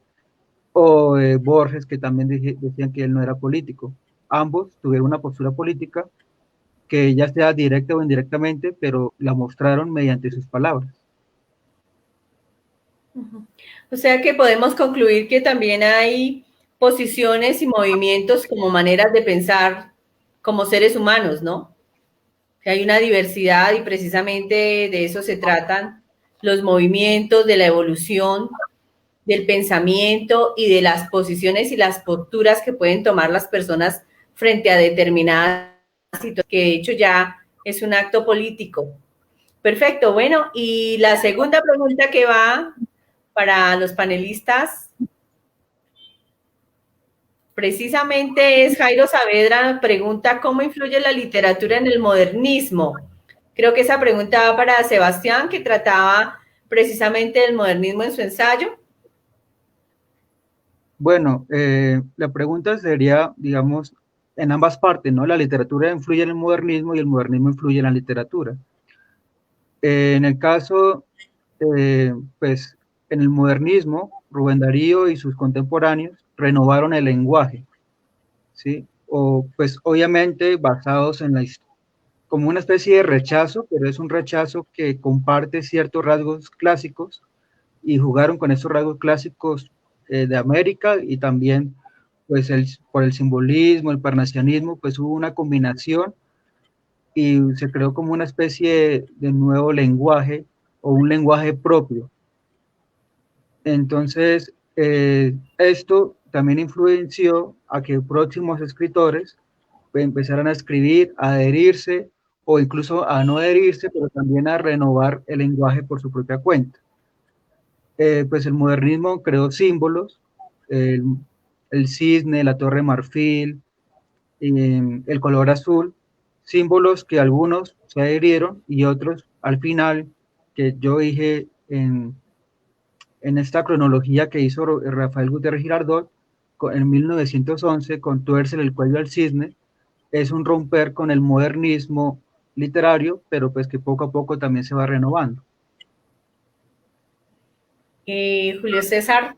S2: o Borges, que también decían que él no era político. Ambos tuvieron una postura política que ya sea directa o indirectamente, pero la mostraron mediante sus palabras.
S1: O sea que podemos concluir que también hay posiciones y movimientos como maneras de pensar como seres humanos, ¿no? Que hay una diversidad y precisamente de eso se tratan los movimientos, de la evolución, del pensamiento y de las posiciones y las posturas que pueden tomar las personas frente a determinadas situaciones, que de hecho ya es un acto político. Perfecto, bueno, y la segunda pregunta que va para los panelistas precisamente es Jairo Saavedra, pregunta ¿cómo influye la literatura en el modernismo? Creo que esa pregunta va para Sebastián, que trataba precisamente del modernismo en su ensayo.
S2: Bueno, la pregunta sería, digamos, en ambas partes, ¿no? La literatura influye en el modernismo y el modernismo influye en la literatura. En el caso, pues, en el modernismo, Rubén Darío y sus contemporáneos renovaron el lenguaje, ¿sí? O, pues, obviamente basados en como una especie de rechazo, pero es un rechazo que comparte ciertos rasgos clásicos y jugaron con esos rasgos clásicos de América y también, pues, por el simbolismo, el parnasianismo, pues hubo una combinación y se creó como una especie de nuevo lenguaje o un lenguaje propio. Entonces, esto también influenció a que próximos escritores empezaran a escribir, a adherirse o incluso a no adherirse, pero también a renovar el lenguaje por su propia cuenta. Pues el modernismo creó símbolos, el, el cisne, la torre de marfil, el color azul, símbolos que algunos se adhirieron y otros al final, que yo dije en esta cronología que hizo Rafael Gutiérrez Girardot en 1911 con Tuércele el cuello al cisne, es un romper con el modernismo literario, pero pues que poco a poco también se va renovando.
S1: Julio César.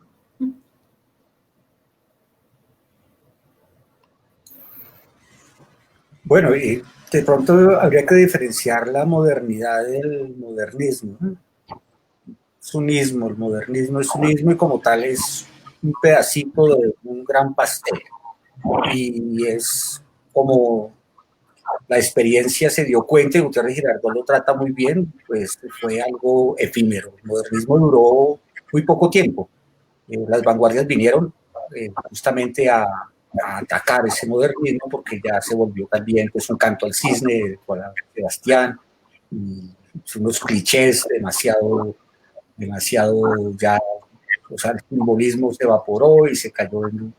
S3: Bueno, y de pronto habría que diferenciar la modernidad del modernismo. Es un ismo, el modernismo es un ismo y como tal es un pedacito de un gran pastel. Y es como la experiencia se dio cuenta, y Gutiérrez Girardot lo trata muy bien, pues fue algo efímero. El modernismo duró muy poco tiempo. Las vanguardias vinieron justamente a atacar ese modernismo porque ya se volvió también pues, un canto al cisne de Sebastián, y unos clichés demasiado ya o sea, el simbolismo se evaporó y se cayó en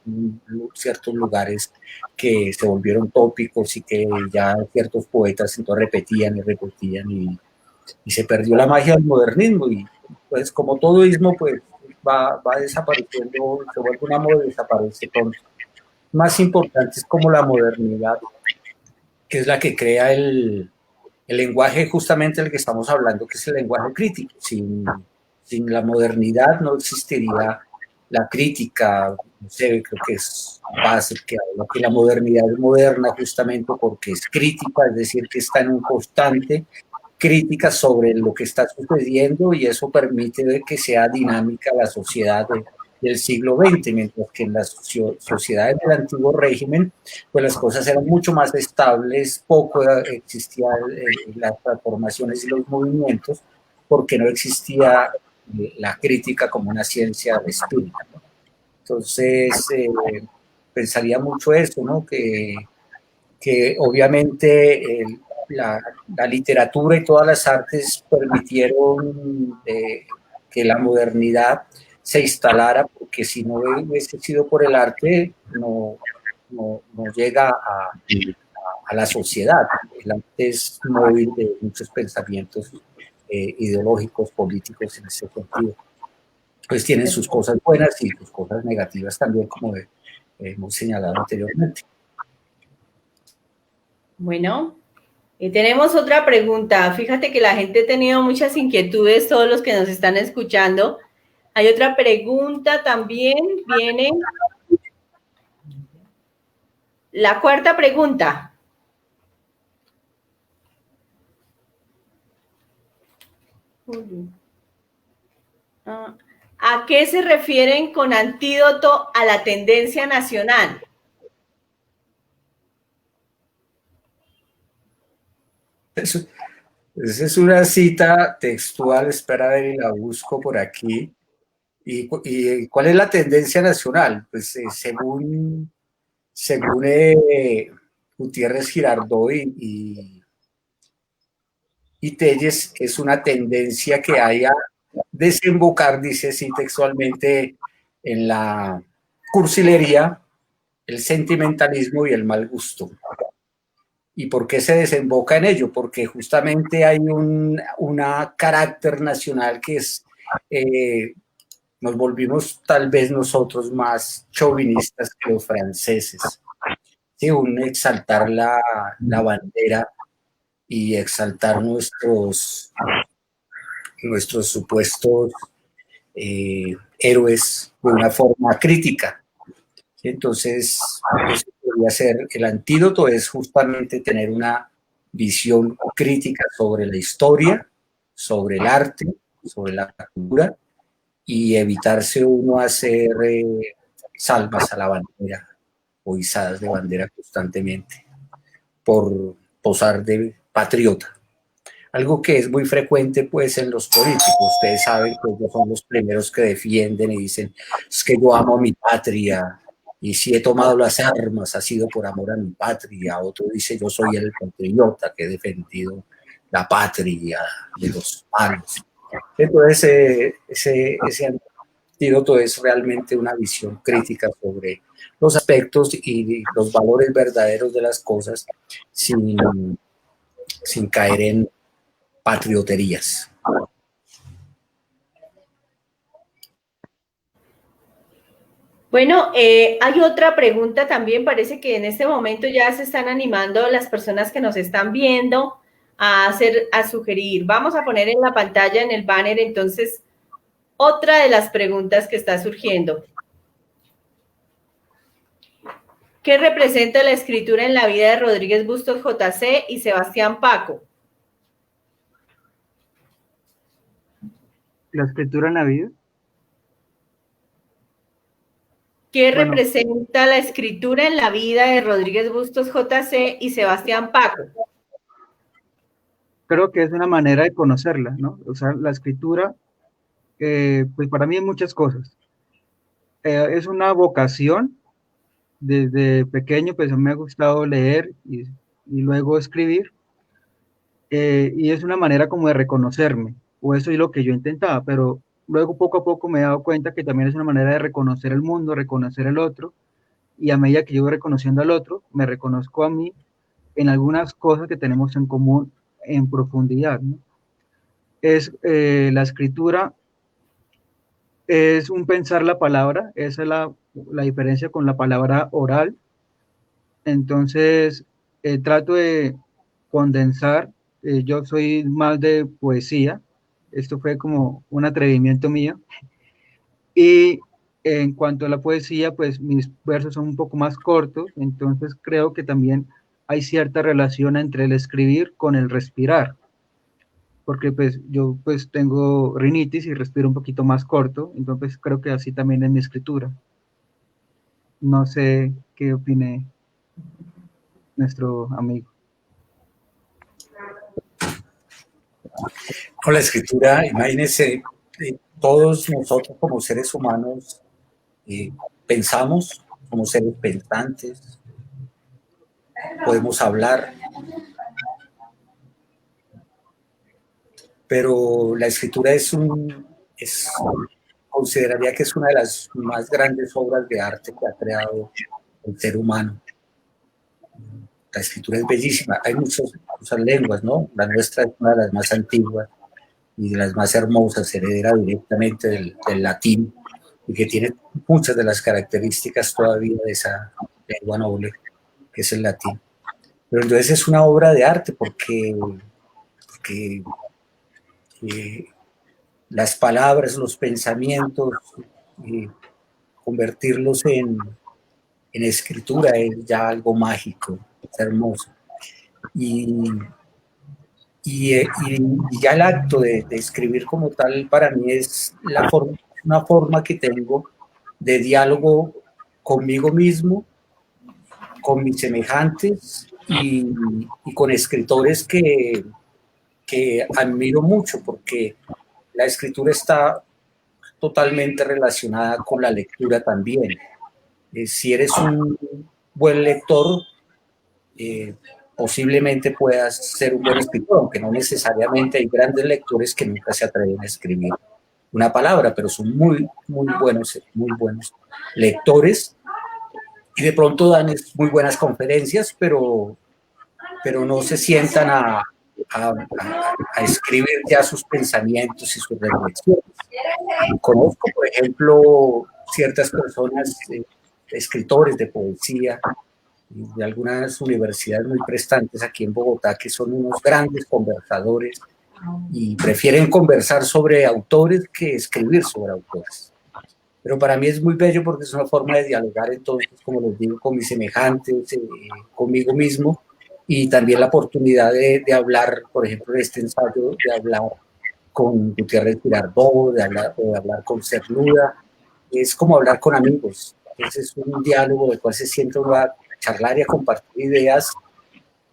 S3: ciertos lugares que se volvieron tópicos y que ya ciertos poetas entonces repetían y repetían y se perdió la magia del modernismo y pues como todo ismo pues va desapareciendo, se vuelve una moda y desaparece pronto. Más importante es como la modernidad, que es la que crea el lenguaje justamente del que estamos hablando, que es el lenguaje crítico. Sin la modernidad no existiría la crítica, no sé, creo que es fácil que habla que la modernidad es moderna justamente porque es crítica, es decir, que está en un constante crítica sobre lo que está sucediendo y eso permite que sea dinámica la sociedad del siglo XX, mientras que en las sociedades del antiguo régimen, pues las cosas eran mucho más estables, poco existían las transformaciones y los movimientos, porque no existía la crítica como una ciencia de espíritu. Entonces, pensaría mucho eso, ¿no? Que obviamente la literatura y todas las artes permitieron que la modernidad se instalara, porque si no hubiese sido por el arte, no llega a la sociedad. El arte es móvil de muchos pensamientos ideológicos, políticos en ese sentido. Pues tienen sus cosas buenas y sus cosas negativas también, como hemos señalado anteriormente.
S1: Bueno, y tenemos otra pregunta. Fíjate que la gente ha tenido muchas inquietudes, todos los que nos están escuchando. Hay otra pregunta también, viene la cuarta pregunta. ¿A qué se refieren con antídoto a la tendencia nacional?
S3: Esa es una cita textual, espera a ver y la busco por aquí. ¿Y cuál es la tendencia nacional? Pues según Gutiérrez Girardot y Telles, es una tendencia que hay a desembocar, dice así textualmente, en la cursilería, el sentimentalismo y el mal gusto. ¿Y por qué se desemboca en ello? Porque justamente hay un carácter nacional que es, nos volvimos tal vez nosotros más chauvinistas que los franceses. Sí, un exaltar la bandera y exaltar nuestros supuestos héroes de una forma crítica. Entonces, eso podría ser el antídoto, es justamente tener una visión crítica sobre la historia, sobre el arte, sobre la cultura y evitarse uno hacer salvas a la bandera o izadas de bandera constantemente por posar de patriota. Algo que es muy frecuente pues en los políticos. Ustedes saben que ellos son los primeros que defienden y dicen, es que yo amo a mi patria, y si he tomado las armas ha sido por amor a mi patria. Otro dice, yo soy el patriota que he defendido la patria de los malos. Entonces ese antídoto es realmente una visión crítica sobre los aspectos y los valores verdaderos de las cosas sin caer en patrioterías.
S1: Bueno, hay otra pregunta también. Parece que en este momento ya se están animando las personas que nos están viendo a sugerir. Vamos a poner en la pantalla, en el banner, entonces, otra de las preguntas que está surgiendo. ¿Qué representa la escritura en la vida de Rodríguez Bustos JC y Sebastián Paco?
S2: ¿La escritura en la vida?
S1: ¿Qué representa la escritura en la vida de Rodríguez Bustos JC y Sebastián Paco?
S2: Creo que es una manera de conocerla, ¿no? O sea, la escritura, pues para mí hay muchas cosas. Es una vocación. Desde pequeño, pues me ha gustado leer y luego escribir. Y es una manera como de reconocerme, o eso es lo que yo intentaba, pero luego poco a poco me he dado cuenta que también es una manera de reconocer el mundo, reconocer el otro, y a medida que yo voy reconociendo al otro, me reconozco a mí en algunas cosas que tenemos en común en profundidad, ¿no? La escritura es un pensar la palabra, esa es la diferencia con la palabra oral. Entonces, trato de condensar, yo soy más de poesía, esto fue como un atrevimiento mío, y en cuanto a la poesía, pues mis versos son un poco más cortos, entonces creo que también hay cierta relación entre el escribir con el respirar, porque pues yo pues tengo rinitis y respiro un poquito más corto, entonces creo que así también es mi escritura. No sé qué opine nuestro amigo.
S3: Con la escritura, imagínense, todos nosotros como seres humanos eh, pensamos, somos seres pensantes, podemos hablar, pero la escritura consideraría que es una de las más grandes obras de arte que ha creado el ser humano. La escritura es bellísima, hay muchas lenguas, ¿no? La nuestra es una de las más antiguas y de las más hermosas, heredera directamente del latín, y que tiene muchas de las características todavía de esa lengua noble, que es el latín. Pero entonces es una obra de arte porque las palabras, los pensamientos, eh, convertirlos en escritura es ya algo mágico, es hermoso. Y, y ya el acto de escribir como tal para mí es una forma que tengo de diálogo conmigo mismo, con mis semejantes y con escritores que admiro mucho, porque la escritura está totalmente relacionada con la lectura también. Si eres un buen lector, posiblemente puedas ser un buen escritor, aunque no necesariamente. Hay grandes lectores que nunca se atreven a escribir una palabra, pero son muy buenos lectores, y de pronto dan muy buenas conferencias, pero no se sientan a escribir ya sus pensamientos y sus reflexiones. Conozco, por ejemplo, ciertas personas, escritores de poesía, de algunas universidades muy prestantes aquí en Bogotá, que son unos grandes conversadores y prefieren conversar sobre autores que escribir sobre autores. Pero para mí es muy bello porque es una forma de dialogar, entonces, como les digo, con mis semejantes, conmigo mismo, y también la oportunidad de hablar, por ejemplo, en este ensayo, de hablar con Gutiérrez Girardot, de hablar con Cernuda. Es como hablar con amigos. Entonces es un diálogo del cual se siente uno a charlar y a compartir ideas,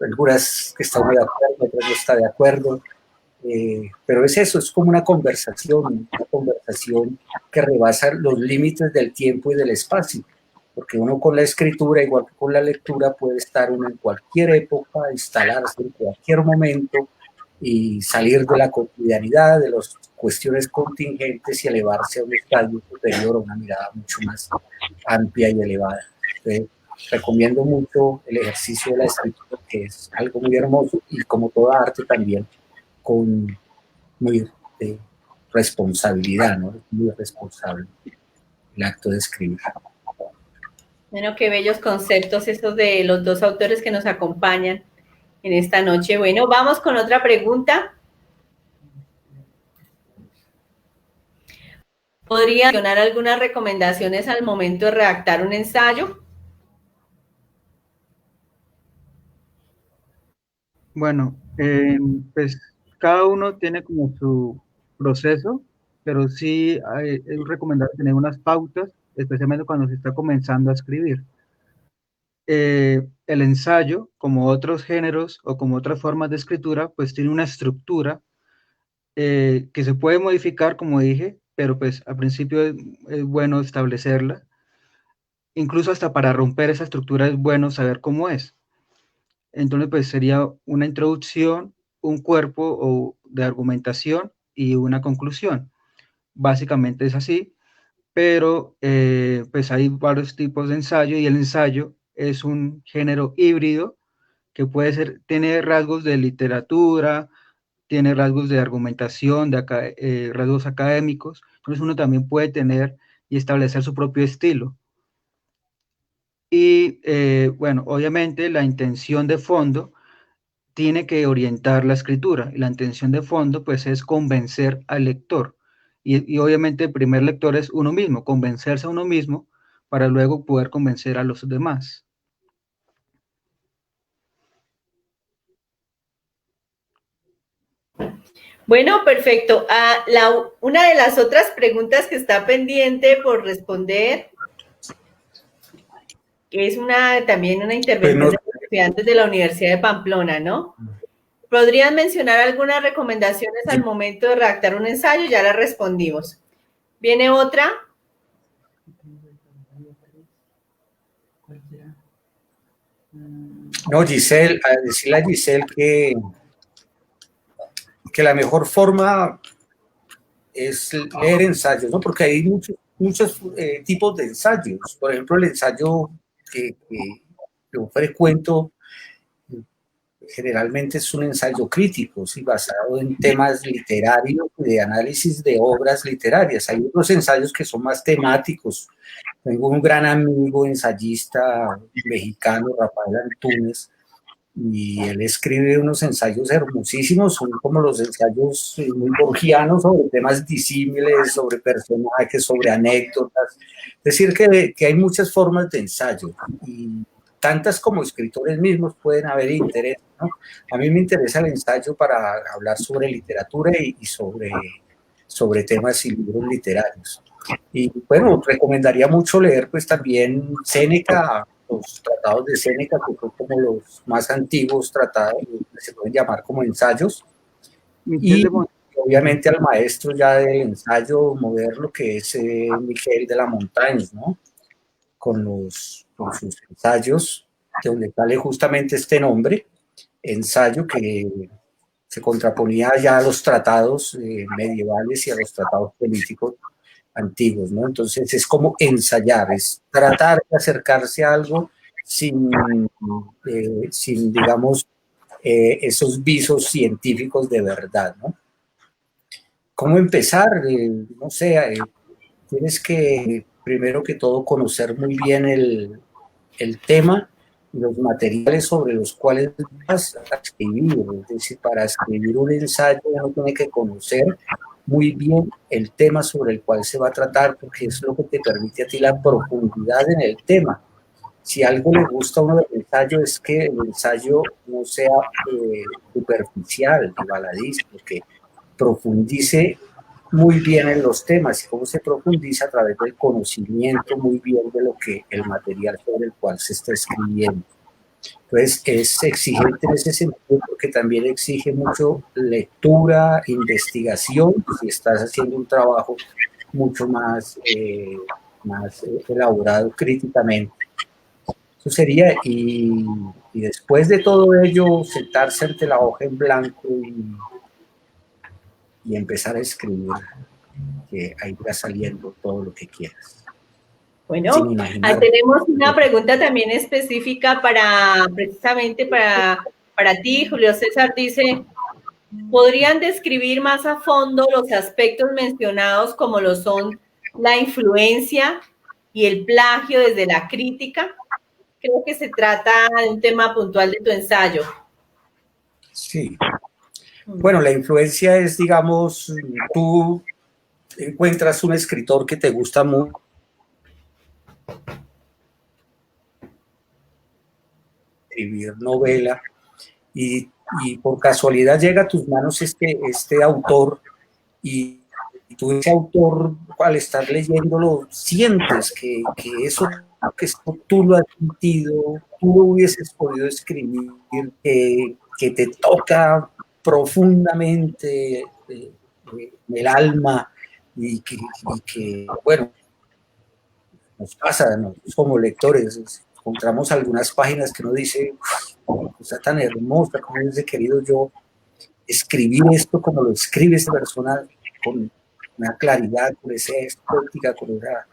S3: algunas que está uno de acuerdo, otras no está de acuerdo, pero es eso, es como una conversación que rebasa los límites del tiempo y del espacio, porque uno con la escritura, igual que con la lectura, puede estar uno en cualquier época, instalarse en cualquier momento y salir de la cotidianidad, de las cuestiones contingentes y elevarse a un estadio superior, a una mirada mucho más amplia y elevada. Entonces, recomiendo mucho el ejercicio de la escritura, que es algo muy hermoso y, como toda arte, también con muy responsabilidad, ¿no? Muy responsable el acto de escribir.
S1: Bueno, qué bellos conceptos estos de los dos autores que nos acompañan en esta noche. Bueno, vamos con otra pregunta. ¿Podría mencionar algunas recomendaciones al momento de redactar un ensayo?
S2: Bueno, pues cada uno tiene como su proceso, pero sí es recomendable tener unas pautas, especialmente cuando se está comenzando a escribir. El ensayo, como otros géneros o como otras formas de escritura, pues tiene una estructura que se puede modificar, como dije, pero pues al principio es bueno establecerla. Incluso hasta para romper esa estructura es bueno saber cómo es. Entonces, pues sería una introducción, un cuerpo o de argumentación y una conclusión. básicamente es así, pero pues hay varios tipos de ensayo y el ensayo es un género híbrido que puede ser, tiene rasgos de literatura, tiene rasgos de argumentación, rasgos académicos, entonces uno también puede tener y establecer su propio estilo. Y bueno, obviamente la intención de fondo tiene que orientar la escritura y la intención de fondo pues es convencer al lector. Y obviamente el primer lector es uno mismo, convencerse a uno mismo para luego poder convencer a los demás.
S1: Bueno, perfecto. Una de las otras preguntas que está pendiente por responder, que es también una intervención de los estudiantes de la Universidad de Pamplona, ¿no? ¿Podrían mencionar algunas recomendaciones al momento de redactar un ensayo? Ya la respondimos. ¿Viene otra?
S3: No, Giselle, a decirle a Giselle que la mejor forma es leer ensayos, ¿no? Porque hay muchos tipos de ensayos. Por ejemplo, el ensayo que yo frecuento generalmente es un ensayo crítico, ¿sí? Basado en temas literarios, de análisis de obras literarias. Hay otros ensayos que son más temáticos. Tengo un gran amigo ensayista mexicano, Rafael Antúnez, y él escribe unos ensayos hermosísimos, son como los ensayos muy borgianos sobre temas disímiles, sobre personajes, sobre anécdotas. Es decir, que hay muchas formas de ensayo y tantas como escritores mismos pueden haber interés, ¿no? A mí me interesa el ensayo para hablar sobre literatura y sobre temas y libros literarios. Y bueno, recomendaría mucho leer pues también Séneca, los tratados de Séneca, que son como los más antiguos tratados, se pueden llamar como ensayos, y obviamente al maestro ya del ensayo moderno, que es Miguel de la Montagne, ¿no? Con sus ensayos, de donde sale justamente este nombre, ensayo, que se contraponía ya a los tratados medievales y a los tratados políticos antiguos, ¿no? Entonces es como ensayar, es tratar de acercarse a algo sin digamos, esos visos científicos de verdad, ¿no? ¿Cómo empezar? No sé, tienes que, primero que todo, conocer muy bien el tema y los materiales sobre los cuales vas a escribir. Es decir, para escribir un ensayo uno tiene que conocer muy bien el tema sobre el cual se va a tratar, porque es lo que te permite a ti la profundidad en el tema. Si algo le gusta a uno del ensayo es que el ensayo no sea superficial y baladístico, que profundice muy bien en los temas y cómo se profundiza a través del conocimiento muy bien de lo que el material sobre el cual se está escribiendo. Entonces es exigente en ese sentido porque también exige mucho lectura, investigación, si estás haciendo un trabajo mucho más elaborado críticamente. Eso sería, y después de todo ello, sentarse ante la hoja en blanco y empezar a escribir, que ahí va saliendo todo lo que quieras.
S1: Bueno, tenemos una pregunta también específica precisamente para ti, Julio César. Dice, ¿podrían describir más a fondo los aspectos mencionados como lo son la influencia y el plagio desde la crítica? Creo que se trata de un tema puntual de tu ensayo.
S3: Sí. Bueno, la influencia es, digamos, tú encuentras un escritor que te gusta mucho, escribir novela, y por casualidad llega a tus manos este autor, y tú ese autor, al estar leyéndolo, sientes que eso que tú lo has sentido, tú lo hubieses podido escribir, que te toca profundamente el alma, y que bueno, nos pasa, ¿no? Como lectores, encontramos algunas páginas que uno dice, está tan hermosa, como hubiese querido yo escribir esto como lo escribe esta persona, con una claridad, con esa estética, con esa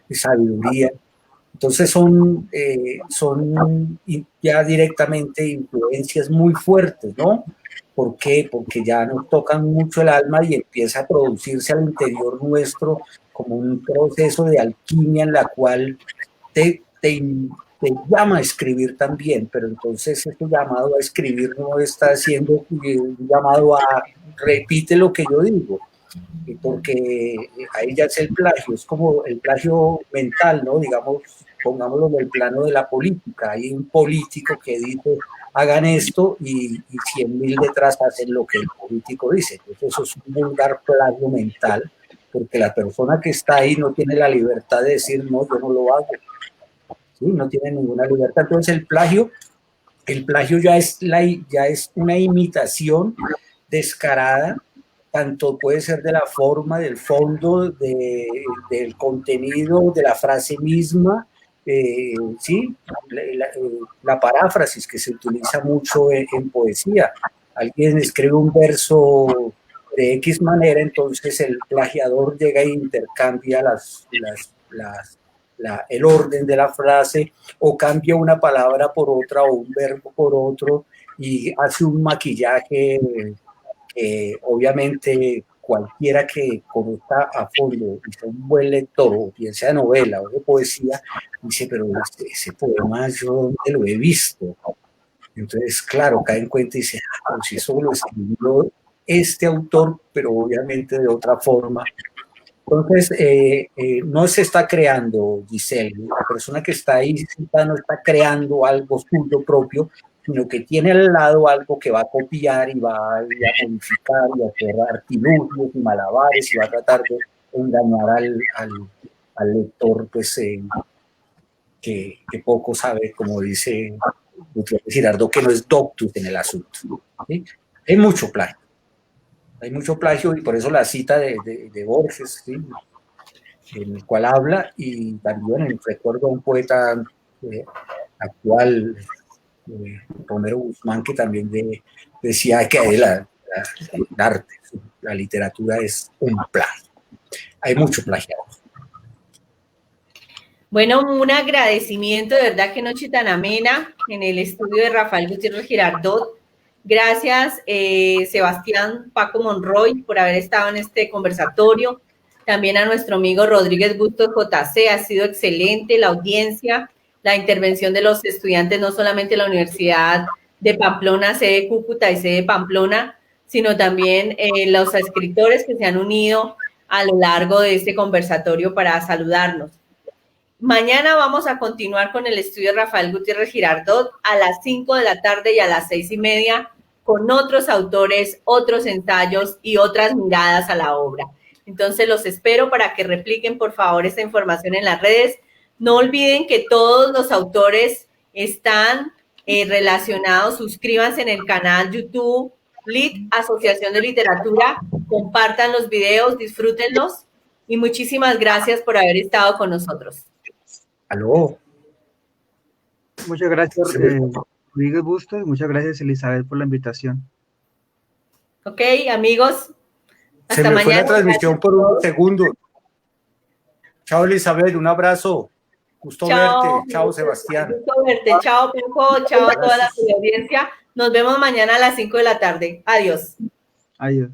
S3: sabiduría. Entonces son ya directamente influencias muy fuertes, ¿no? ¿Por qué? Porque ya nos tocan mucho el alma y empieza a producirse al interior nuestro como un proceso de alquimia en la cual te llama a escribir también, pero entonces este llamado a escribir no está haciendo un llamado a repite lo que yo digo, porque ahí ya es el plagio, es como el plagio mental, ¿no? Digamos, pongámoslo en el plano de la política, hay un político que dice hagan esto y 100.000 detrás hacen lo que el político dice, entonces eso es un vulgar plagio mental, porque la persona que está ahí no tiene la libertad de decir no, yo no lo hago, ¿sí? No tiene ninguna libertad, entonces el plagio ya es una imitación descarada, tanto puede ser de la forma, del fondo, del contenido, de la frase misma, ¿sí? La paráfrasis que se utiliza mucho en poesía. Alguien escribe un verso de X manera, entonces el plagiador llega e intercambia el orden de la frase o cambia una palabra por otra o un verbo por otro y hace un maquillaje obviamente cualquiera que conozca a fondo y sea un buen lector o bien sea novela o de poesía dice pero ese poema yo dónde lo he visto, entonces claro cae en cuenta y dice pues si eso lo escribió este autor pero obviamente de otra forma. Entonces, no se está creando, Giselle, la persona que está ahí no está creando algo suyo propio, sino que tiene al lado algo que va a copiar y va a modificar y a hacer artilugios y malabares y va a tratar de engañar al lector, pues, que poco sabe, como dice Gutiérrez Girardot, que no es doctus en el asunto, ¿sí? Hay mucho plagio. Hay mucho plagio y por eso la cita de Borges, ¿sí? En el cual habla, y también recuerdo a un poeta actual, Romero Guzmán, que también decía que el arte, la literatura es un plagio. Hay mucho plagio.
S1: Bueno, un agradecimiento, de verdad, que noche tan amena en el estudio de Rafael Gutiérrez Girardot. Gracias, Sebastián Paco Monroy, por haber estado en este conversatorio. También a nuestro amigo Rodríguez Bustos JC, ha sido excelente la audiencia, la intervención de los estudiantes, no solamente de la Universidad de Pamplona, sede Cúcuta y sede Pamplona, sino también los escritores que se han unido a lo largo de este conversatorio para saludarnos. Mañana vamos a continuar con el estudio de Rafael Gutiérrez Girardot a las 5 de la tarde y a las 6:30 con otros autores, otros ensayos y otras miradas a la obra. Entonces los espero para que repliquen por favor esta información en las redes. No olviden que todos los autores están relacionados. Suscríbanse en el canal YouTube LIT Asociación de Literatura. Compartan los videos, disfrútenlos y muchísimas gracias por haber estado con nosotros.
S3: Aló.
S2: Muchas gracias, Rodríguez Bustos, y muchas gracias, Elizabeth, por la invitación.
S1: Ok, amigos.
S3: Hasta mañana. Se me fue la transmisión por un segundo. Chao, Elizabeth, un abrazo. Gusto verte. Chao, Sebastián.
S1: Gusto verte. Chao, Penco. Chao a toda la audiencia. Nos vemos mañana a las 5 de la tarde. Adiós.
S2: Adiós.